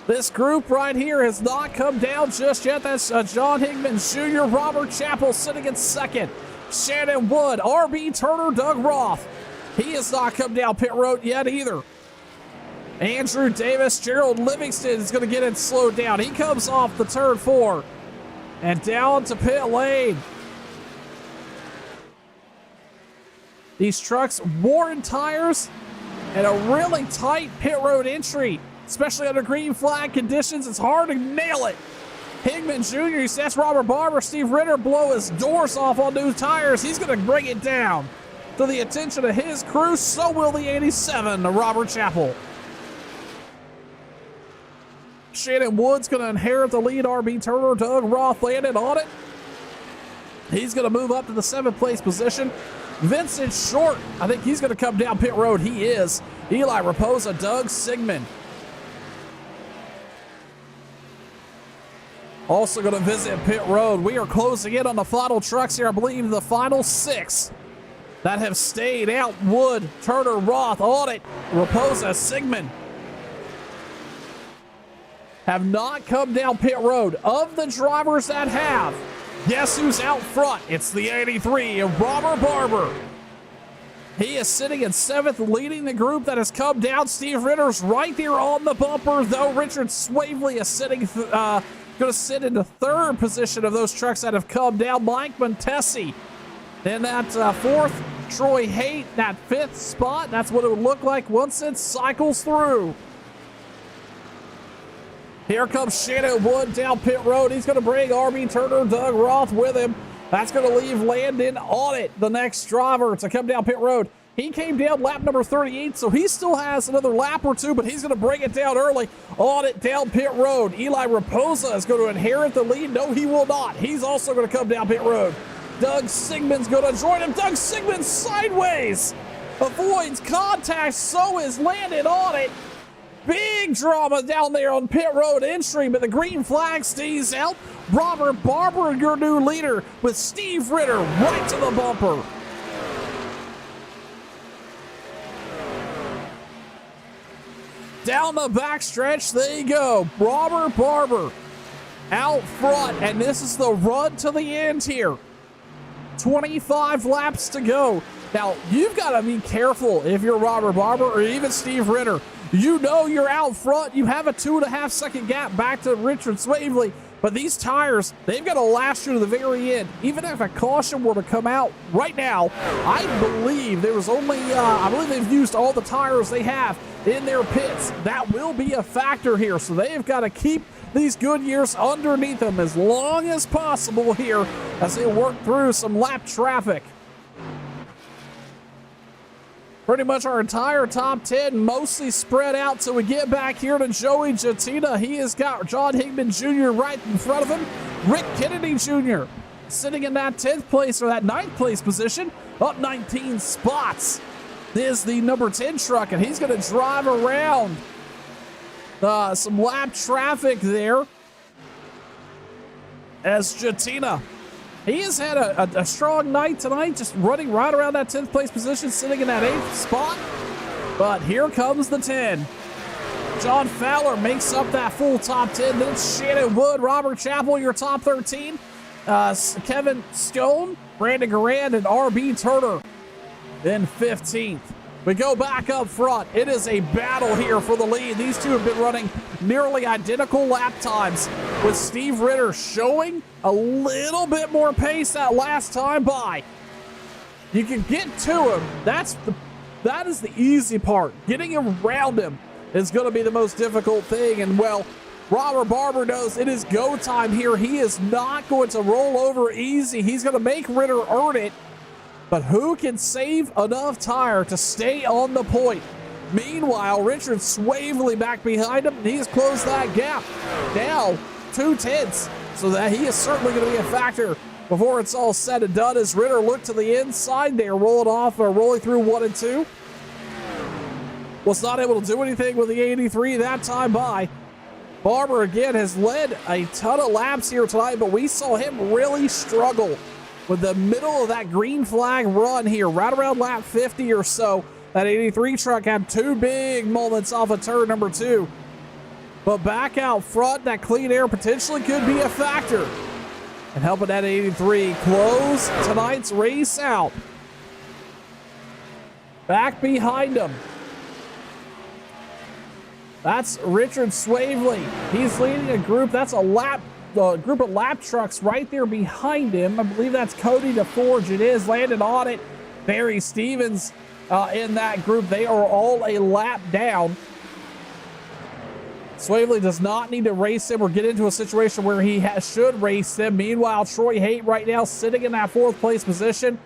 This group right here has not come down just yet. That's John Higman Jr., Robert Chappell sitting in second. Shannon Wood, RB Turner, Doug Roth. He has not come down pit road yet either. Andrew Davis, Gerald Livingston is going to get it slowed down. He comes off the turn 4 and down to pit lane. These trucks, worn tires, and a really tight pit road entry. Especially under green flag conditions, it's hard to nail it. Higman Jr., he sets Robert Barber, Steve Ritter blow his doors off on new tires. He's going to bring it down to the attention of his crew. So will the 87, Robert Chappell. Shannon Wood's going to inherit the lead. RB Turner, Doug Roth landed on it. He's going to move up to the 7th place position. Vincent Short, I think he's going to come down pit road. He is. Eli Raposa, Doug Sigmund. Also going to visit pit road. We are closing in on the final trucks here. I believe the final 6 that have stayed out. Wood, Turner, Roth on it. Raposa, Sigmund have not come down pit road. Of the drivers that have, guess who's out front? It's the 83 of Robert Barber. He is sitting in 7th, leading the group that has come down. Steve Ritter's right there on the bumper, though. Richard Swavely is sitting going to sit in the 3rd position of those trucks that have come down. Mike Montesi in that 4th. Troy Haight, that 5th spot. That's what it would look like once it cycles through. Here comes Shannon Wood down pit road. He's going to bring RB Turner, Doug Roth with him. That's going to leave Landon on it, the next driver, to come down pit road. He came down lap number 38, so he still has another lap or 2, but he's going to bring it down early on it down pit road. Eli Raposa is going to inherit the lead. No, he will not. He's also going to come down pit road. Doug Sigmund's going to join him. Doug Sigmund sideways avoids contact, so is Landon on it. Big drama down there on pit road entry, but the green flag stays out. Robert Barber, your new leader, with Steve Ritter right to the bumper. Down the backstretch, they go. Robert Barber out front, and this is the run to the end here. 25 laps to go. Now, you've got to be careful if you're Robert Barber or even Steve Ritter. You know you're out front. You have a 2.5 second gap back to Richard Swavely, but these tires, they've got to last you to the very end. Even if a caution were to come out right now, I believe there was only, I believe they've used all the tires they have in their pits. That will be a factor here, so they've got to keep these Goodyears underneath them as long as possible here as they work through some lap traffic. Pretty much our entire top 10 mostly spread out till we get back here to Joey Jatina. He has got John Higman Jr. right in front of him. Rick Kennedy Jr. sitting in that 10th place or that 9th place position, up 19 spots. This is the number 10 truck, and he's going to drive around some lap traffic there as Jatina. He has had a strong night tonight, just running right around that 10th place position, sitting in that 8th spot. But here comes the 10. John Fowler makes up that full top 10. Then Shannon Wood, Robert Chappell, your top 13. Kevin Scone, Brandon Garand, and RB Turner in 15th. We go back up front. It is a battle here for the lead. These two have been running nearly identical lap times, with Steve Ritter showing a little bit more pace that last time by. You can get to him. That is the easy part. Getting around him is going to be the most difficult thing. And, well, Robert Barber knows it is go time here. He is not going to roll over easy. He's going to make Ritter earn it. But who can save enough tire to stay on the point? Meanwhile, Richard Swavely back behind him. He's closed that gap. Now, 2/10, so that he is certainly going to be a factor before it's all said and done as Ritter looked to the inside there, rolling through 1 and 2. Was not able to do anything with the 83 that time by. Barber again has led a ton of laps here tonight, but we saw him really struggle with the middle of that green flag run here, right around lap 50 or so. That 83 truck had 2 big moments off of turn number 2. But back out front, that clean air potentially could be a factor. And helping that 83 close tonight's race out. Back behind him, that's Richard Swavely. He's leading a group. That's a group of lap trucks right there behind him. I believe that's Cody DeForge. It is. Landon on it. Barry Stevens in that group. They are all a lap down. Swavely does not need to race him or get into a situation where he should race him. Meanwhile, Troy Haight right now sitting in that 4th place position.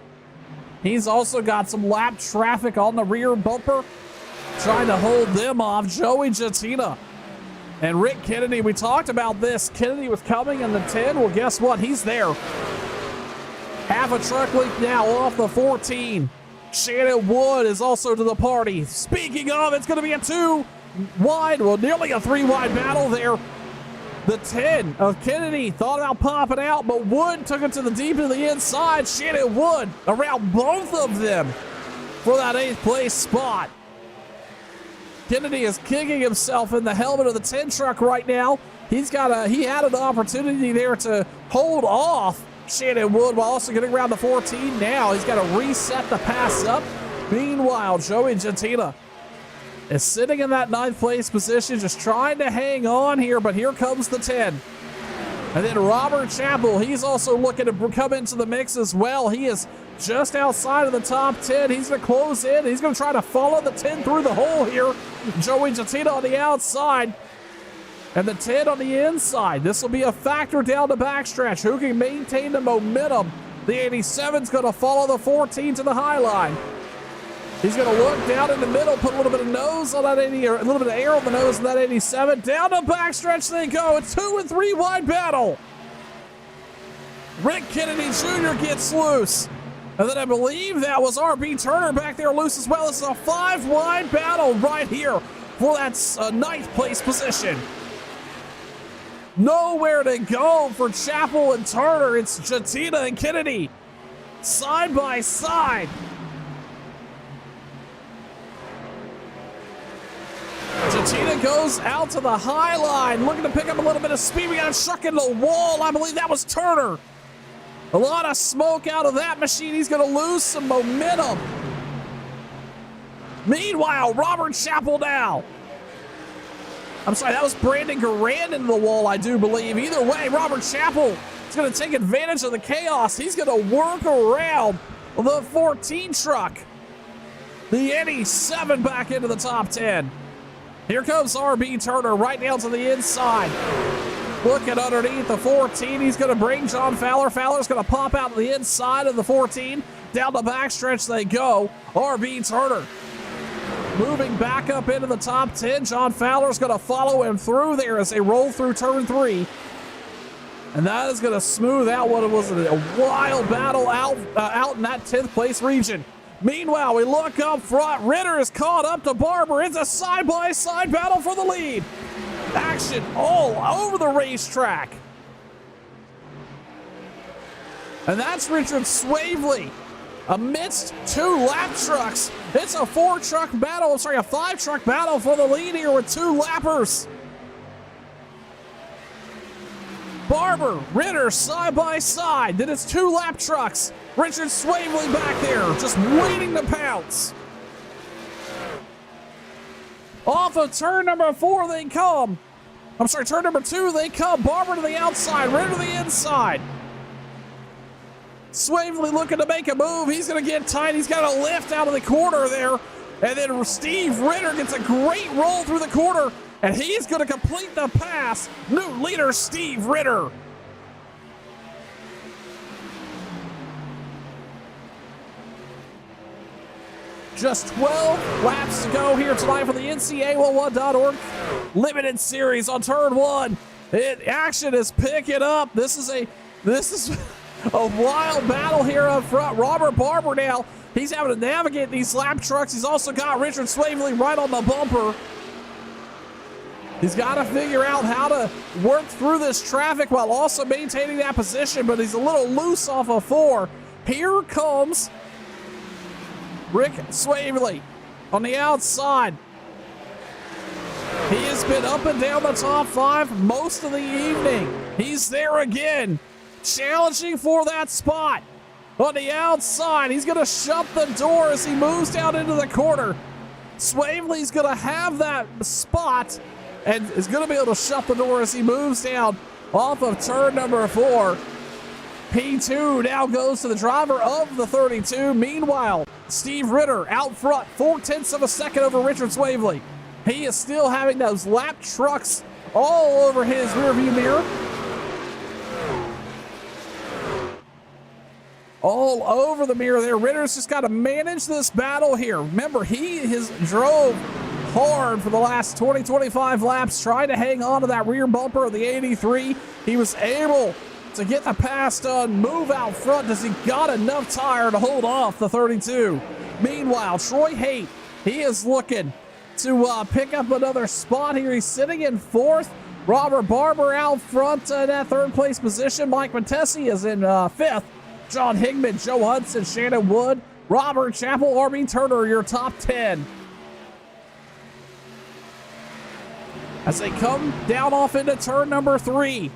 He's also got some lap traffic on the rear bumper, trying to hold them off. Joey Jatina and Rick Kennedy. We talked about this. Kennedy was coming in the 10. Well, guess what? He's there. Half a truck length now off the 14. Shannon Wood is also to the party. Speaking of, it's going to be a 2 wide, well, nearly a 3 wide battle there. The 10 of Kennedy thought about popping out, but Wood took it to the deep of the inside. Shannon Wood around both of them for that 8th place spot. Kennedy is kicking himself in the helmet of the 10 truck right now. He had an opportunity there to hold off Shannon Wood while also getting around the 14. Now he's got to reset the pass up. Meanwhile, Joey Jatina is sitting in that 9th place position, just trying to hang on here, but here comes the 10. And then Robert Chappell, he's also looking to come into the mix as well. He is just outside of the top 10. He's going to close in. He's going to try to follow the 10 through the hole here. Joey Jatina on the outside and the 10 on the inside. This will be a factor down the backstretch. Who can maintain the momentum? The 87's going to follow the 14 to the high line. He's going to look down in the middle, put a little bit of nose on that 80, or a little bit of air on the nose of that 87. Down the backstretch they go. It's 2 and 3 wide battle. Rick Kennedy Jr. gets loose. And then I believe that was R.B. Turner back there loose as well. It's a 5 wide battle right here for that 9th place position. Nowhere to go for Chappell and Turner. It's Jatina and Kennedy side by side. Jatina goes out to the high line, looking to pick up a little bit of speed. We got him struck into the wall. I believe that was Turner. A lot of smoke out of that machine. He's going to lose some momentum. Meanwhile, Robert Chappell now. I'm sorry, that was Brandon Garand into the wall, I do believe. Either way, Robert Chappell is going to take advantage of the chaos. He's going to work around the 14 truck. The 87 back into the top 10. Here comes R.B. Turner right down to the inside. Looking underneath the 14. He's going to bring John Fowler. Fowler's going to pop out to the inside of the 14. Down the backstretch they go. R.B. Turner moving back up into the top 10. John Fowler's going to follow him through there as they roll through turn 3. And that is going to smooth out what was a wild battle out in that 10th place region. Meanwhile, we look up front. Ritter is caught up to Barber. It's a side-by-side battle for the lead. Action all over the racetrack. And that's Richard Swavely amidst 2 lap trucks. It's a 5-truck battle for the lead here with 2 lappers. Barber, Ritter, side by side. Then it's 2 lap trucks. Richard Swavely back there, just waiting to pounce. Off of turn number 4 they come. I'm sorry, turn number 2 they come. Barber to the outside, Ritter to the inside. Swavely looking to make a move. He's going to get tight. He's got a lift out of the corner there. And then Steve Ritter gets a great roll through the corner and he's going to complete the pass. New leader, Steve Ritter. Just 12 laps to go here tonight for the NC811.org limited series on turn 1. Action is picking up. This is a wild battle here up front. Robert Barber now, he's having to navigate these lap trucks. He's also got Richard Swavely right on the bumper. He's got to figure out how to work through this traffic while also maintaining that position, but he's a little loose off of 4. Here comes Rick Swavely on the outside. He has been up and down the top 5 most of the evening. He's there again, challenging for that spot. On the outside, he's going to shut the door as he moves down into the corner. Swavely's going to have that spot and is going to be able to shut the door as he moves down off of turn number 4. P2 now goes to the driver of the 32. Meanwhile, Steve Ritter out front, 0.4 of a second over Richard Swavely. He is still having those lap trucks all over his rearview mirror. All over the mirror there. Ritter's just got to manage this battle here. Remember, he has drove hard for the last 20-25 laps, trying to hang on to that rear bumper of the 83. He was able to get the pass done, move out front. Does he got enough tire to hold off the 32? Meanwhile, Troy Haight, he is looking to pick up another spot here. He's sitting in 4th. Robert Barber out front in that 3rd place position. Mike Montesi is in 5th. John Higman, Joe Hudson, Shannon Wood, Robert Chappell, R.B. Turner, your top 10. As they come down off into turn number 3.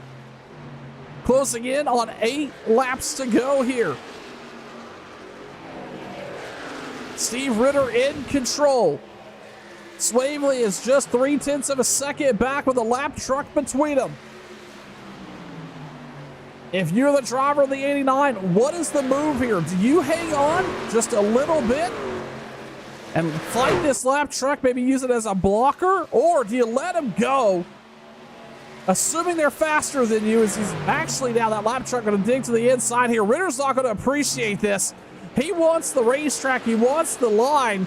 Closing in on 8 laps to go here. Steve Ritter in control. Swavely is just 0.3 of a second back with a lap truck between them. If you're the driver of the 89, what is the move here? Do you hang on just a little bit and fight this lap truck, maybe use it as a blocker? Or do you let him go, assuming they're faster than you, as he's actually now that lap truck going to dig to the inside here? Ritter's not going to appreciate this. He wants the racetrack. He wants the line.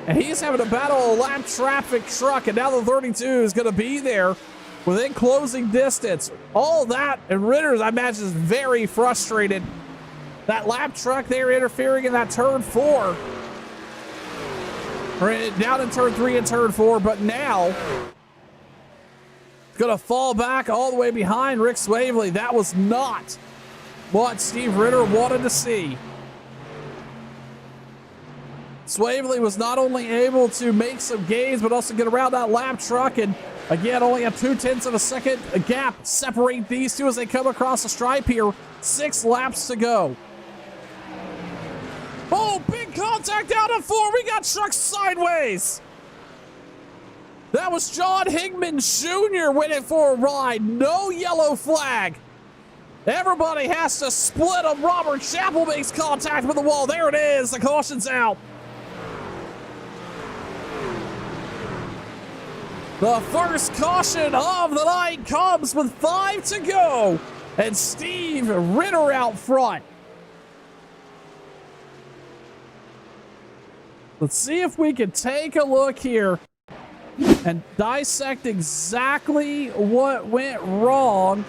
And he's having to battle a lap traffic truck, and now the 32 is going to be there within closing distance. All that, and Ritter, I imagine, is very frustrated. That lap truck there interfering in that turn 4. Or down in turn 3 and turn 4, but now it's going to fall back all the way behind Rick Swavely. That was not what Steve Ritter wanted to see. Swavely was not only able to make some gains, but also get around that lap truck, and again, only a 0.2 of a second gap separate these two as they come across the stripe here. 6 laps to go. Oh, big contact down at 4. We got trucks sideways. That was John Higman Jr. winning for a ride. No yellow flag. Everybody has to split them. Robert Chappell makes contact with the wall. There it is. The caution's out. The first caution of the night comes with 5 to go, and Steve Ritter out front. Let's see if we can take a look here and dissect exactly what went wrong.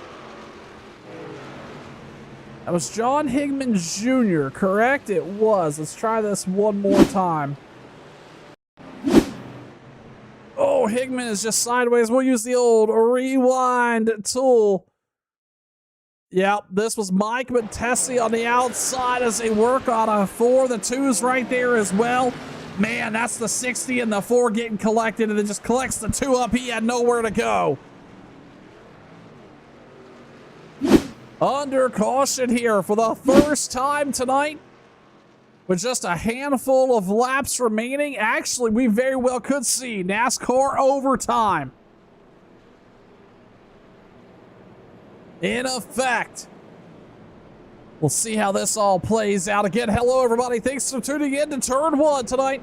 That was John Higman Jr., correct? It was. Let's try this one more time. Oh, Higman is just sideways. We'll use the old rewind tool. Yep, this was Mike Montesi on the outside as they work on a 4. The 2's right there as well. Man, that's the 60 and the 4 getting collected, and it just collects the 2 up. He had nowhere to go. Under caution here for the first time tonight. With just a handful of laps remaining, actually, we very well could see NASCAR overtime in effect. We'll see how this all plays out. Again, hello, everybody. Thanks for tuning in to Turn 1 tonight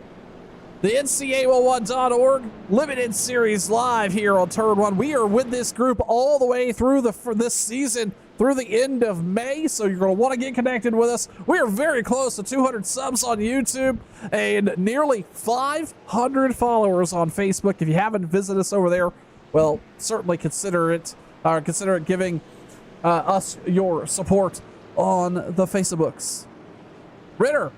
The NC811.org Limited Series live here on Turn 1. We are with this group all the way through for this season, through the end of May, so you're going to want to get connected with us. We are very close to 200 subs on YouTube and nearly 500 followers on Facebook. If you haven't visited us over there, well, certainly consider giving us your support on the Facebooks. Ritter,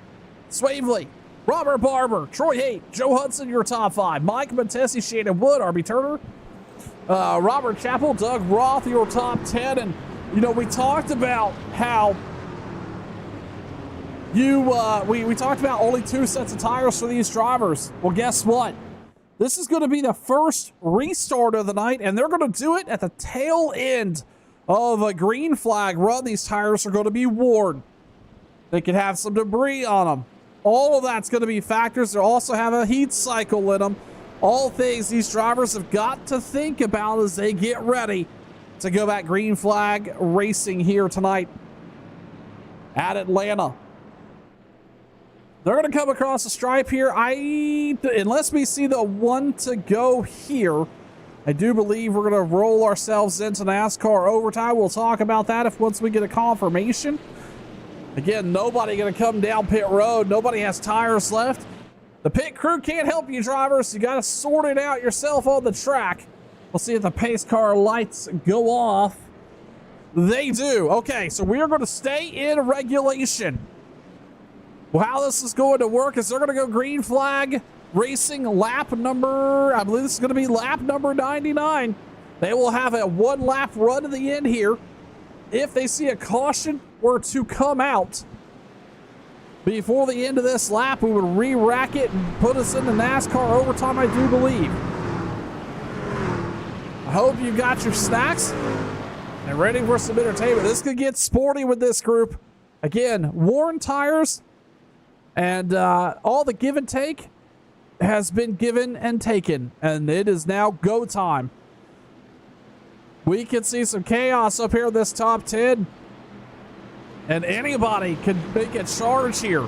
Swavely, Robert Barber, Troy Haight, Joe Hudson, your top 5. Mike Montesi, Shannon Wood, RB Turner, Robert Chappell, Doug Roth, your top 10. And, you know, we talked about how we talked about only 2 sets of tires for these drivers. Well, guess what? This is going to be the first restart of the night, and they're going to do it at the tail end of a green flag run. These tires are going to be worn. They could have some debris on them. All of that's going to be factors. They also have a heat cycle in them. All things these drivers have got to think about as they get ready to go back green flag racing here tonight at Atlanta. They're going to come across the stripe here. Unless we see the one to go here, I do believe we're going to roll ourselves into NASCAR overtime. We'll talk about that once we get a confirmation. Again, nobody going to come down pit road. Nobody has tires left. The pit crew can't help you, drivers. You got to sort it out yourself on the track. We'll see if the pace car lights go off. They do. Okay, so we are going to stay in regulation. Well, how this is going to work is they're going to go green flag racing lap number, I believe this is going to be lap number 99. They will have a 1-lap run to the end here. If they see a caution were to come out before the end of this lap, we would re-rack it and put us into NASCAR overtime, I do believe. I hope you got your snacks and ready for some entertainment. This could get sporty with this group. Again, worn tires and all the give and take has been given and taken, and it is now go time. We can see some chaos up here in this top 10. And anybody could make a charge here.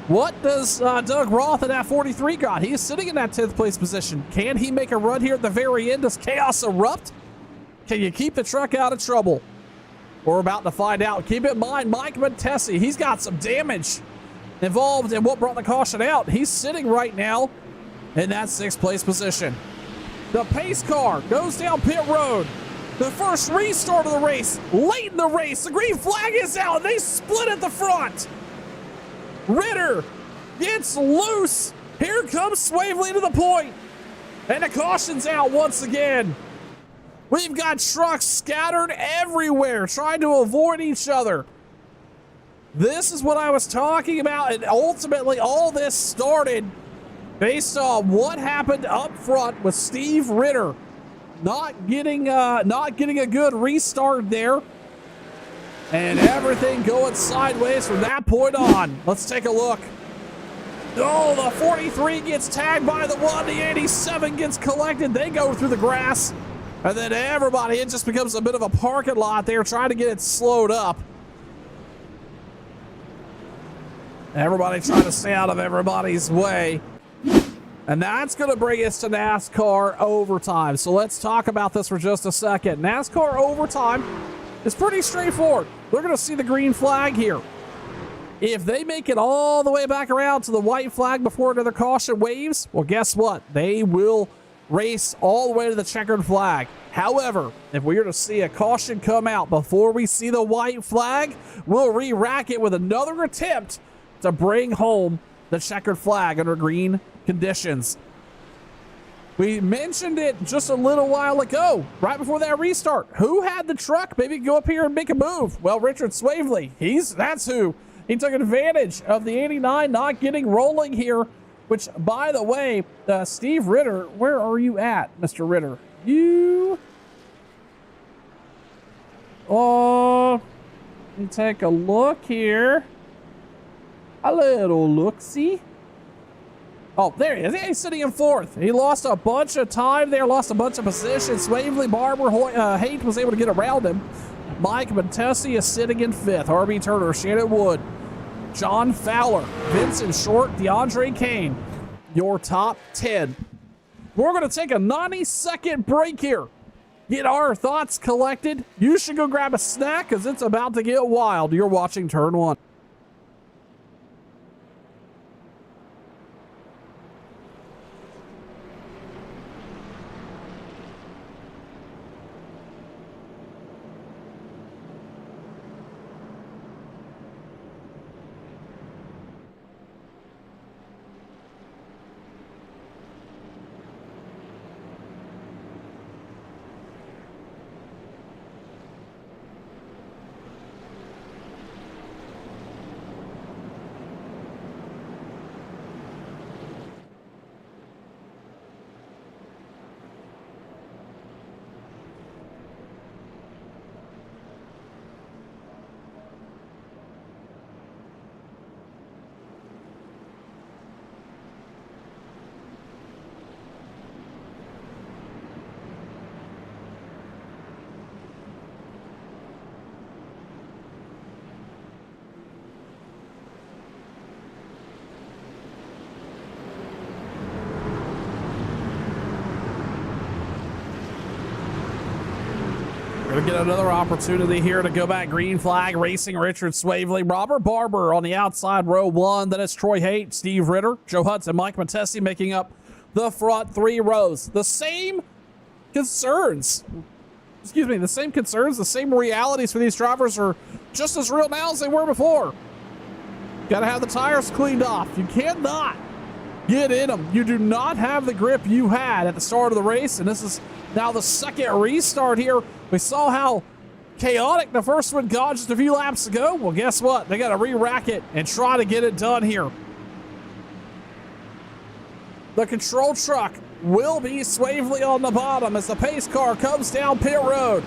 What does Doug Roth at that 43 got? He is sitting in that 10th place position. Can he make a run here at the very end? Does chaos erupt? Can you keep the truck out of trouble? We're about to find out. Keep in mind, Mike Montesi, he's got some damage involved in what brought the caution out. He's sitting right now in that 6th place position. The pace car goes down pit road. The first restart of the race, late in the race, the green flag is out, and they split at the front. Ritter gets loose. Here comes Swavely to the point, and the caution's out once again. We've got trucks scattered everywhere, trying to avoid each other. This is what I was talking about, and ultimately all this started based on what happened up front with Steve Ritter not getting a good restart there, and everything going sideways from that point on. Let's take a look. Oh, the 43 gets tagged by the 1. The 87 gets collected. They go through the grass, and then everybody, it just becomes a bit of a parking lot there, trying to get it slowed up. Everybody trying to stay out of everybody's way. And that's going to bring us to NASCAR overtime. So let's talk about this for just a second. NASCAR overtime is pretty straightforward. We're going to see the green flag here. If they make it all the way back around to the white flag before another caution waves, well, guess what? They will race all the way to the checkered flag. However, if we are to see a caution come out before we see the white flag, we'll re-rack it with another attempt to bring home the checkered flag under green conditions. We mentioned it just a little while ago, right before that restart. Who had the truck maybe go up here and make a move? Well, Richard Swavely. That's who. He took advantage of the 89 not getting rolling here, which, by the way, Steve Ritter, where are you at, Mr. Ritter? Let me take a look here. A little look-see. Oh, there he is. He's sitting in 4th. He lost a bunch of time there, lost a bunch of positions. Swavely, Barber, Haight was able to get around him. Mike Montesi is sitting in 5th. RB Turner, Shannon Wood, John Fowler, Vincent Short, DeAndre Kane, your top 10. We're going to take a 90-second break here. Get our thoughts collected. You should go grab a snack because it's about to get wild. You're watching Turn 1. We're going to get another opportunity here to go back. Green flag racing. Richard Swavely, Robert Barber on the outside row 1. Then it's Troy Haight, Steve Ritter, Joe Hudson, Mike Matesi making up the front 3 rows. The same concerns, the same realities for these drivers are just as real now as they were before. Got to have the tires cleaned off. You cannot get in them. You do not have the grip you had at the start of the race, and this is now the second restart here. We saw how chaotic the first one got just a few laps ago. Well, guess what? They got to re-rack it and try to get it done here. The control truck will be Swavely on the bottom as the pace car comes down pit road.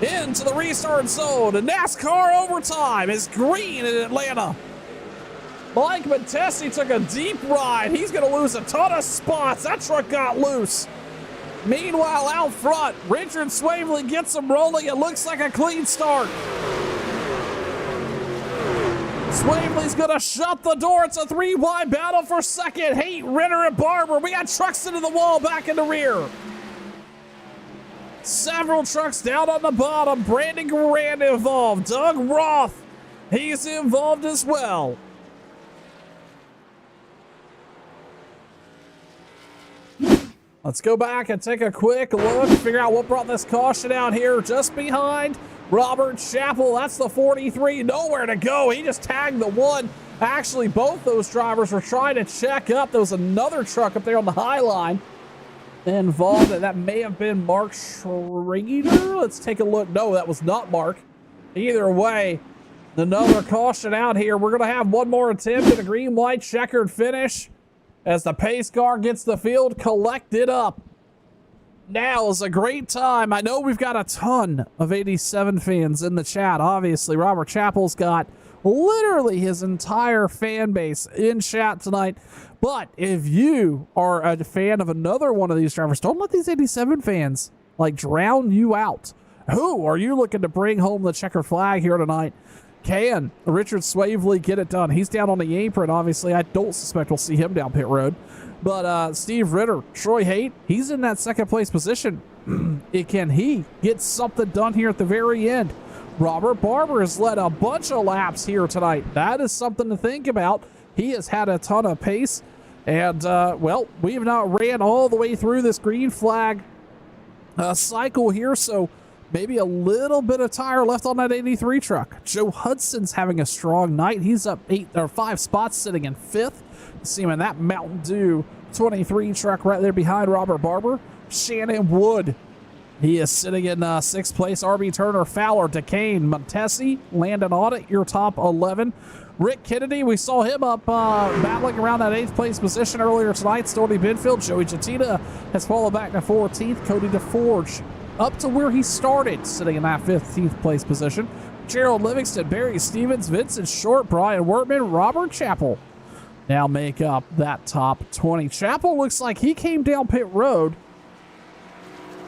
Into the restart zone, and NASCAR overtime is green in Atlanta. Mike Matesi took a deep ride. He's going to lose a ton of spots. That truck got loose. Meanwhile, out front, Richard Swavely gets him rolling. It looks like a clean start. Swavely's going to shut the door. It's a 3-wide battle for second. Haight, Ritter, and Barber. We got trucks into the wall back in the rear. Several trucks down on the bottom. Brandon Grand involved. Doug Roth, he's involved as well. Let's go back and take a quick look, figure out what brought this caution out here. Just behind Robert Chappell, that's the 43, nowhere to go. He just tagged the 1. Actually, both those drivers were trying to check up. There was another truck up there on the high line involved, and that may have been Mark Schrader. Let's take a look. No, that was not Mark. Either way, another caution out here. We're going to have one more attempt at a green, white, checkered finish as the pace car gets the field collected up. Now is a great time. I know we've got a ton of 87 fans in the chat. Obviously, Robert Chappell's got literally his entire fan base in chat tonight. But if you are a fan of another one of these drivers, don't let these 87 fans drown you out. Who are you looking to bring home the checkered flag here tonight? Can Richard Swavely get it done? He's down on the apron, obviously. I don't suspect we'll see him down pit road. But Steve Ritter, Troy Haight, he's in that second place position. Can he get something done here at the very end? Robert Barber has led a bunch of laps here tonight. That is something to think about. He has had a ton of pace. And, well, we have not ran all the way through this green flag cycle here, so maybe a little bit of tire left on that 83 truck. Joe Hudson's having a strong night. He's up 5 spots, sitting in 5th. See him in that Mountain Dew 23 truck right there behind Robert Barber. Shannon Wood, he is sitting in 6th place. RB Turner, Fowler, DeCane, Montesi, Landon Audit, your top 11. Rick Kennedy, we saw him up battling around that 8th place position earlier tonight. Stormy Binfield, Joey Jatina has fallen back to 14th. Cody DeForge up to where he started, sitting in that 15th place position. Gerald Livingston, Barry Stevens, Vincent Short, Brian Wortman, Robert Chappell now make up that top 20. Chappell looks like he came down pit road.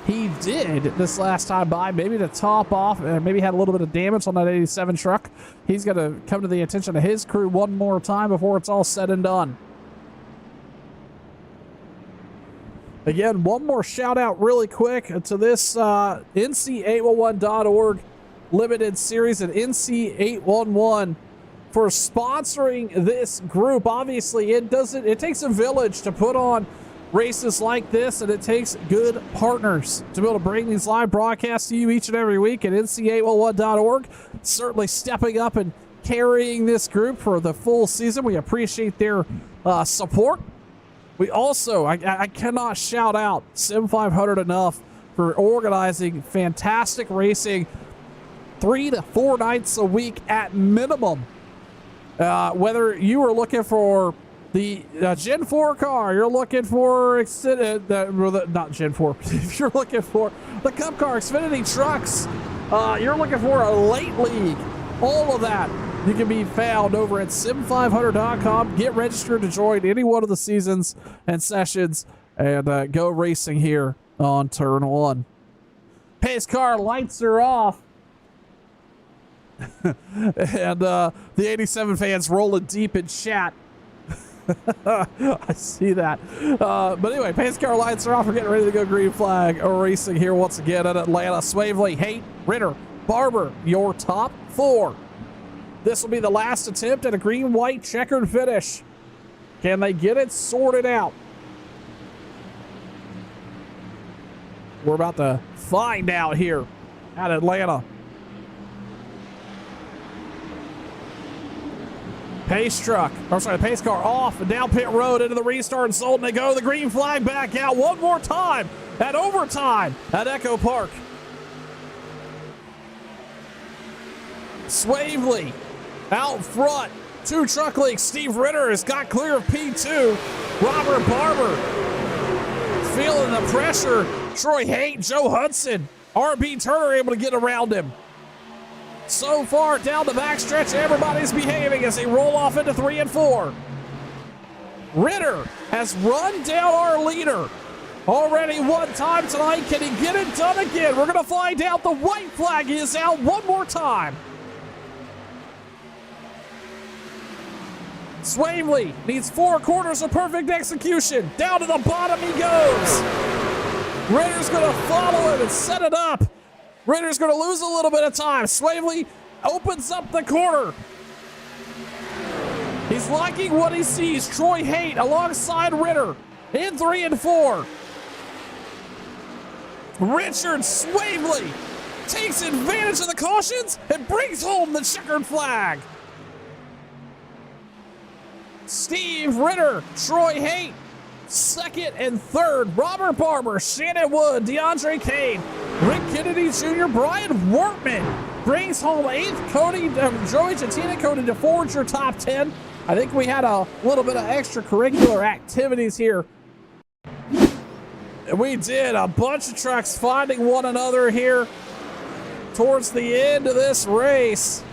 He did this last time by, maybe to top off, maybe had a little bit of damage on that 87 truck. He's going to come to the attention of his crew one more time before it's all said and done. Again, one more shout out really quick to this NC811.org limited series and NC811 for sponsoring this group. Obviously, it takes a village to put on races like this, and it takes good partners to be able to bring these live broadcasts to you each and every week. And NC811.org certainly stepping up and carrying this group for the full season. We appreciate their support. We also, I cannot shout out Sim 500 enough for organizing fantastic racing 3 to 4 nights a week at minimum. Whether you are looking for the Gen 4 car, you're looking for not Gen 4, if you're looking for the Cup car, Xfinity trucks, you're looking for a late league, all of that, you can be found over at sim500.com. Get registered to join any one of the seasons and sessions and go racing here on Turn 1. Pace car lights are off. And the 87 fans rolling deep in chat. I see that. But anyway, pace car lights are off. We're getting ready to go green flag racing here once again at Atlanta. Swavely, Haight, Ritter, Barber, your top 4. This will be the last attempt at a green-white checkered finish. Can they get it sorted out? We're about to find out here at Atlanta. Pace truck, pace car off and down pit road into the restart and sold, and they go the green flag back out one more time at overtime at Echo Park. Swavely out front, 2 truck leaks. Steve Ritter has got clear of P2. Robert Barber feeling the pressure. Troy Haight, Joe Hudson, RB Turner able to get around him. So far down the backstretch, everybody's behaving as they roll off into 3 and 4. Ritter has run down our leader already one time tonight. Can he get it done again? We're going to find out. The white flag is out one more time. Swavely needs 4 quarters of perfect execution. Down to the bottom he goes. Ritter's going to follow him and set it up. Ritter's going to lose a little bit of time. Swavely opens up the corner. He's liking what he sees. Troy Haight alongside Ritter in 3 and 4. Richard Swavely takes advantage of the cautions and brings home the checkered flag. Steve Ritter, Troy Haight, 2nd and 3rd. Robert Barber, Shannon Wood, DeAndre Kane, Rick Kennedy Jr., Brian Workman brings home 8th. Cody, Joey Chatina, Cody DeForge, your top 10. I think we had a little bit of extracurricular activities here. We did a bunch of trucks finding one another here towards the end of this race.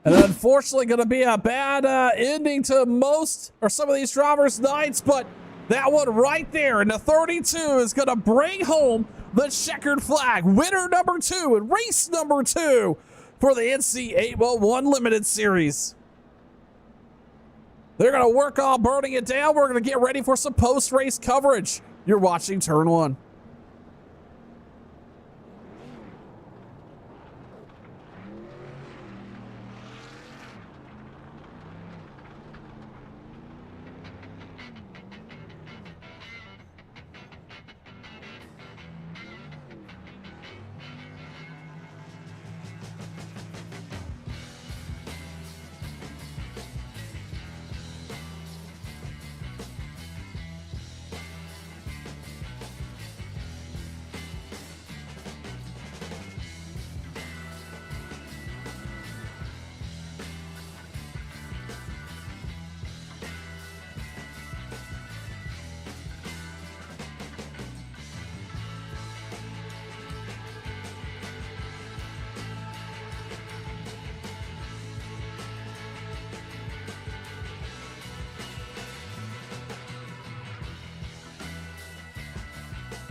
And unfortunately going to be a bad ending to most or some of these drivers' nights, but that one right there in the 32 is going to bring home the checkered flag. Winner number 2 and race number 2 for the NC811 Limited Series. They're going to work on burning it down. We're going to get ready for some post-race coverage. You're watching Turn 1.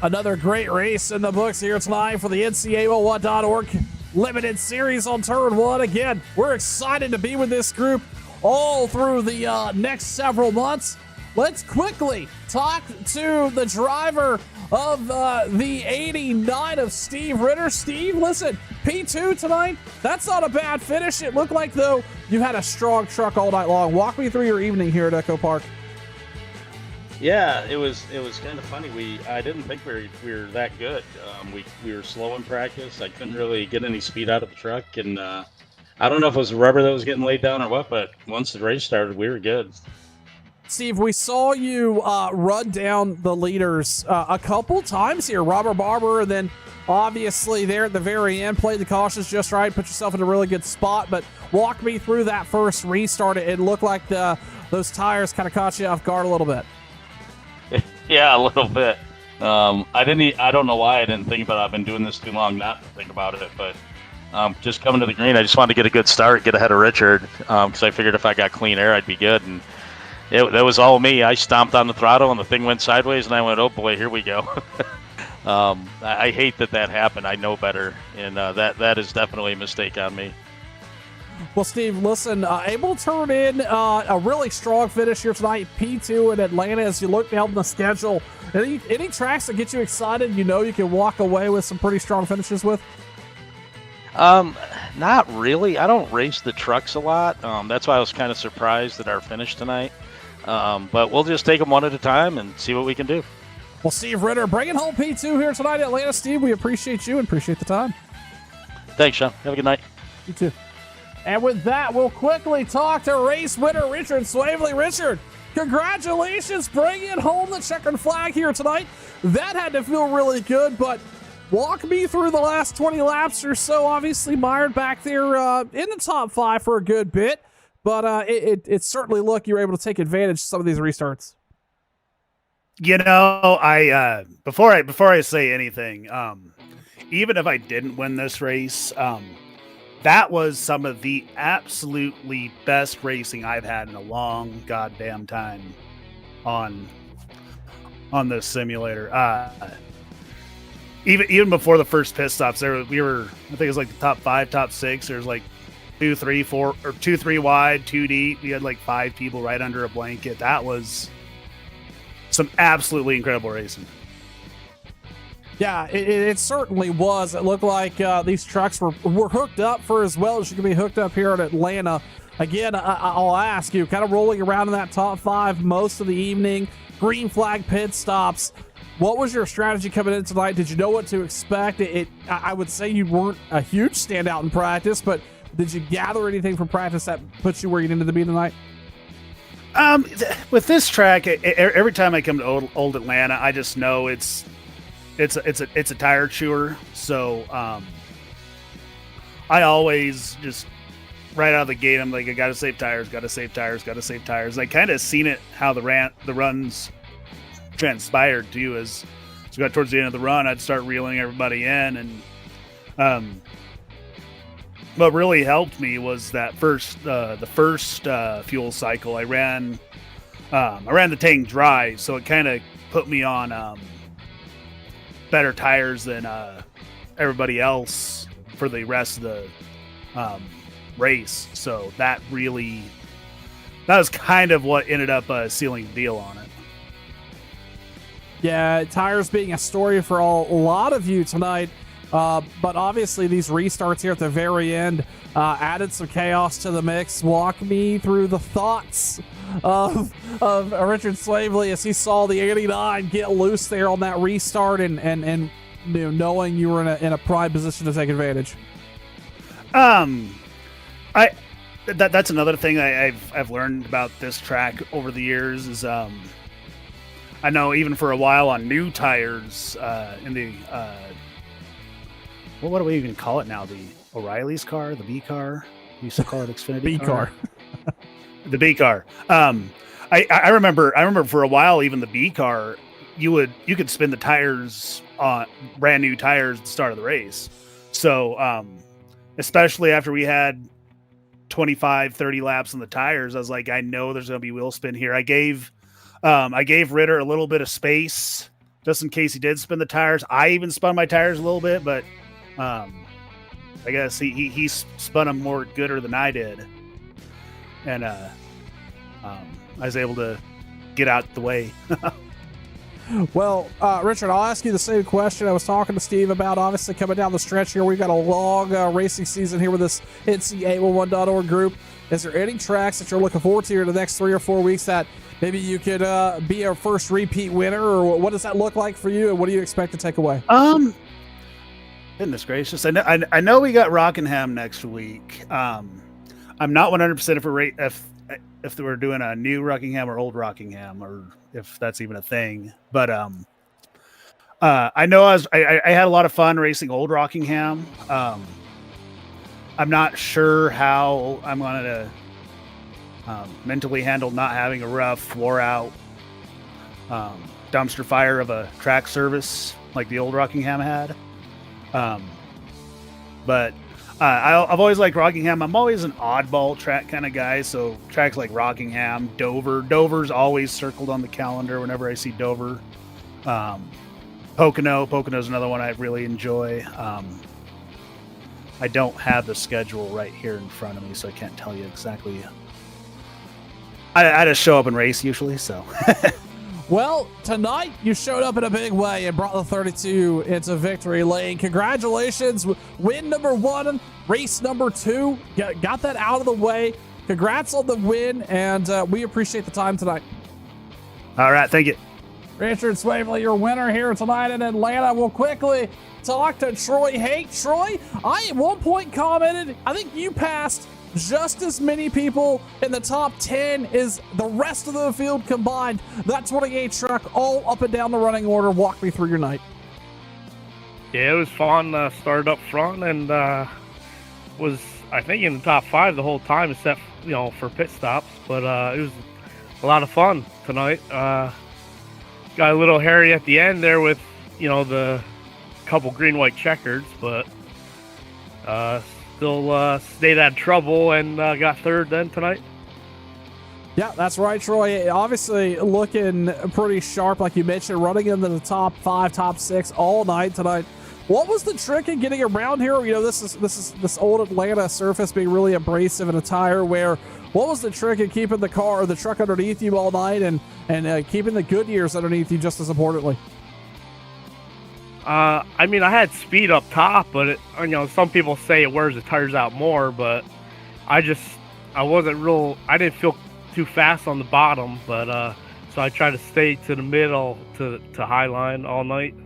Another great race in the books here tonight for the NC811.org Limited Series on Turn 1. Again, we're excited to be with this group all through the next several months. let's quickly talk to the driver of the 89 of Steve Ritter. Steve, listen, P2 tonight, that's not a bad finish. It looked like, though, you had a strong truck all night long. Walk me through your evening here at Echo Park. Yeah, it was kind of funny. I didn't think we were that good. We were slow in practice. I couldn't really get any speed out of the truck, and I don't know if it was the rubber that was getting laid down or what, but once the race started, we were good. Steve, we saw you run down the leaders a couple times here. Robert Barber, and then obviously there at the very end, played the cautious just right, put yourself in a really good spot. But walk me through that first restart. It looked like those tires kind of caught you off guard a little bit. Yeah, a little bit. I don't know why I didn't think about it. I've been doing this too long not to think about it, but just coming to the green, I just wanted to get a good start, get ahead of Richard, because I figured if I got clean air, I'd be good. And that was all me. I stomped on the throttle, and the thing went sideways, and I went, oh, boy, here we go. I hate that happened. I know better, and that is definitely a mistake on me. Well, Steve, listen, able to turn in a really strong finish here tonight, P2 in Atlanta, as you look down the schedule. Any tracks that get you excited, you can walk away with some pretty strong finishes with? Not really. I don't race the trucks a lot. That's why I was kind of surprised at our finish tonight. But we'll just take them one at a time and see what we can do. Well, Steve Ritter, bringing home P2 here tonight in Atlanta. Steve, we appreciate you and appreciate the time. Thanks, Sean. Have a good night. You too. And with that, we'll quickly talk to race winner Richard Swavely. Richard, congratulations, bringing home the checkered flag here tonight. That had to feel really good, but walk me through the last 20 laps or so. Obviously mired back there in the top 5 for a good bit, but it certainly looked you were able to take advantage of some of these restarts. I before I say anything, even if I didn't win this race, that was some of the absolutely best racing I've had in a long goddamn time on this simulator. Even before the first pit stops, I think it was like the top 5, top 6. There's like 2, 3, 4, or 2, 3 wide, 2 deep. We had like 5 people right under a blanket. That was some absolutely incredible racing. Yeah, it certainly was. It looked like these trucks were hooked up for as well as you can be hooked up here in Atlanta. Again, I'll ask you, kind of rolling around in that top 5 most of the evening, green flag pit stops. What was your strategy coming in tonight? Did you know what to expect? I would say you weren't a huge standout in practice, but did you gather anything from practice that puts you where you needed to be tonight? With this track, every time I come to old Atlanta, I just know it's a tire chewer. So I always just right out of the gate, I'm like, I gotta save tires. I kind of seen it how the runs transpired too. As we got towards the end of the run, I'd start reeling everybody in, and what really helped me was that the first fuel cycle. I ran the tank dry, so it kind of put me on better tires than everybody else for the rest of the race. So that was kind of what ended up sealing the deal on it. Yeah, tires being a story for a lot of you tonight. But obviously these restarts here at the very end added some chaos to the mix. Walk me through the thoughts of Richard Swavely as he saw the 89 get loose there on that restart and knowing you were in a prime position to take advantage. That's another thing I've learned about this track over the years is I know even for a while on new tires in the what do we even call it now? The O'Reilly's car, the B car. We used to call it Xfinity B car. The B car. I remember for a while, even the B car, you could spin the tires on brand new tires at the start of the race. So especially after we had 25, 30 laps on the tires, I was like, I know there's going to be wheel spin here. I gave Ritter a little bit of space just in case he did spin the tires. I even spun my tires a little bit, but I guess he spun them more gooder than I did, and I was able to get out the way. Well, Richard, I'll ask you the same question I was talking to Steve about. Obviously, coming down the stretch here, we've got a long racing season here with this NC811.org group. Is there any tracks that you're looking forward to in the next 3 or 4 weeks that maybe you could be our first repeat winner, or what does that look like for you, and what do you expect to take away? Goodness gracious. I know we got Rockingham next week. I'm not 100% if we're doing a new Rockingham or old Rockingham, or if that's even a thing. But I know I had a lot of fun racing old Rockingham. I'm not sure how I'm going to mentally handle not having a rough, wore out dumpster fire of a track service like the old Rockingham had. But I've always liked Rockingham. I'm always an oddball track kind of guy, so tracks like Rockingham, Dover's always circled on the calendar whenever I see Dover. Pocono's another one I really enjoy. I don't have the schedule right here in front of me, so I can't tell you exactly. I just show up and race usually, so. Well, tonight you showed up in a big way and brought the 32 into victory lane. Congratulations. Win number 1, race number 2. Got that out of the way. Congrats on the win, and we appreciate the time tonight. All right, thank you. Richard Swavely, your winner here tonight in Atlanta. We'll quickly talk to Troy Haight. Troy, I at one point commented, I think you passed just as many people in the top 10 as the rest of the field combined. That 28 truck all up and down the running order. Walk me through your night. Yeah, it was fun. Started up front and was, I think, in the top 5 the whole time, except, for pit stops. But it was a lot of fun tonight. Got a little hairy at the end there with, the couple green-white checkers, but still stayed out of trouble and got third then tonight. Yeah, that's right, Troy. Obviously looking pretty sharp, like you mentioned, running into the top 5, top 6 all night tonight. What was the trick in getting around here? This old Atlanta surface being really abrasive in a tire wear. What was the trick in keeping the car or the truck underneath you all night and keeping the Goodyears underneath you just as importantly? I had speed up top, but some people say it wears the tires out more, but I didn't feel too fast on the bottom, but so I tried to stay to the middle to high line all night.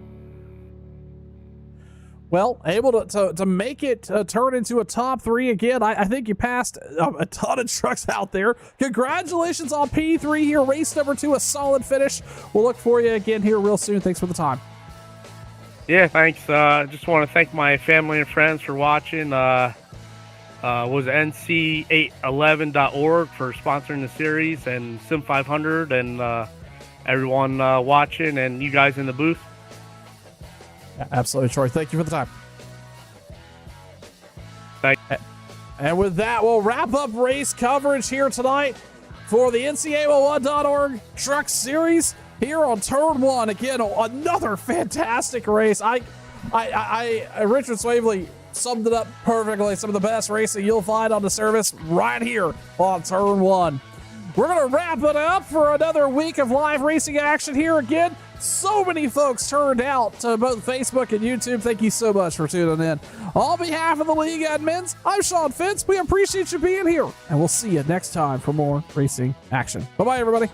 Well, able to make it turn into a top 3 again. I think you passed a ton of trucks out there. Congratulations on P3 here. Race number 2, a solid finish. We'll look for you again here real soon. Thanks for the time. Yeah, thanks. Just want to thank my family and friends for watching. Was NC811.org for sponsoring the series, and Sim 500, and everyone watching, and you guys in the booth. Absolutely, Troy. Thank you for the time. Thanks. And with that, we'll wrap up race coverage here tonight for the NC811.org Truck Series here on Turn 1. Again, another fantastic race. Richard Swavely summed it up perfectly. Some of the best racing you'll find on the service right here on Turn 1. We're going to wrap it up for another week of live racing action here again. So many folks turned out to both Facebook and YouTube. Thank you so much for tuning in. On behalf of the league admins, I'm Sean Fitz. We appreciate you being here, and we'll see you next time for more racing action. Bye-bye, everybody.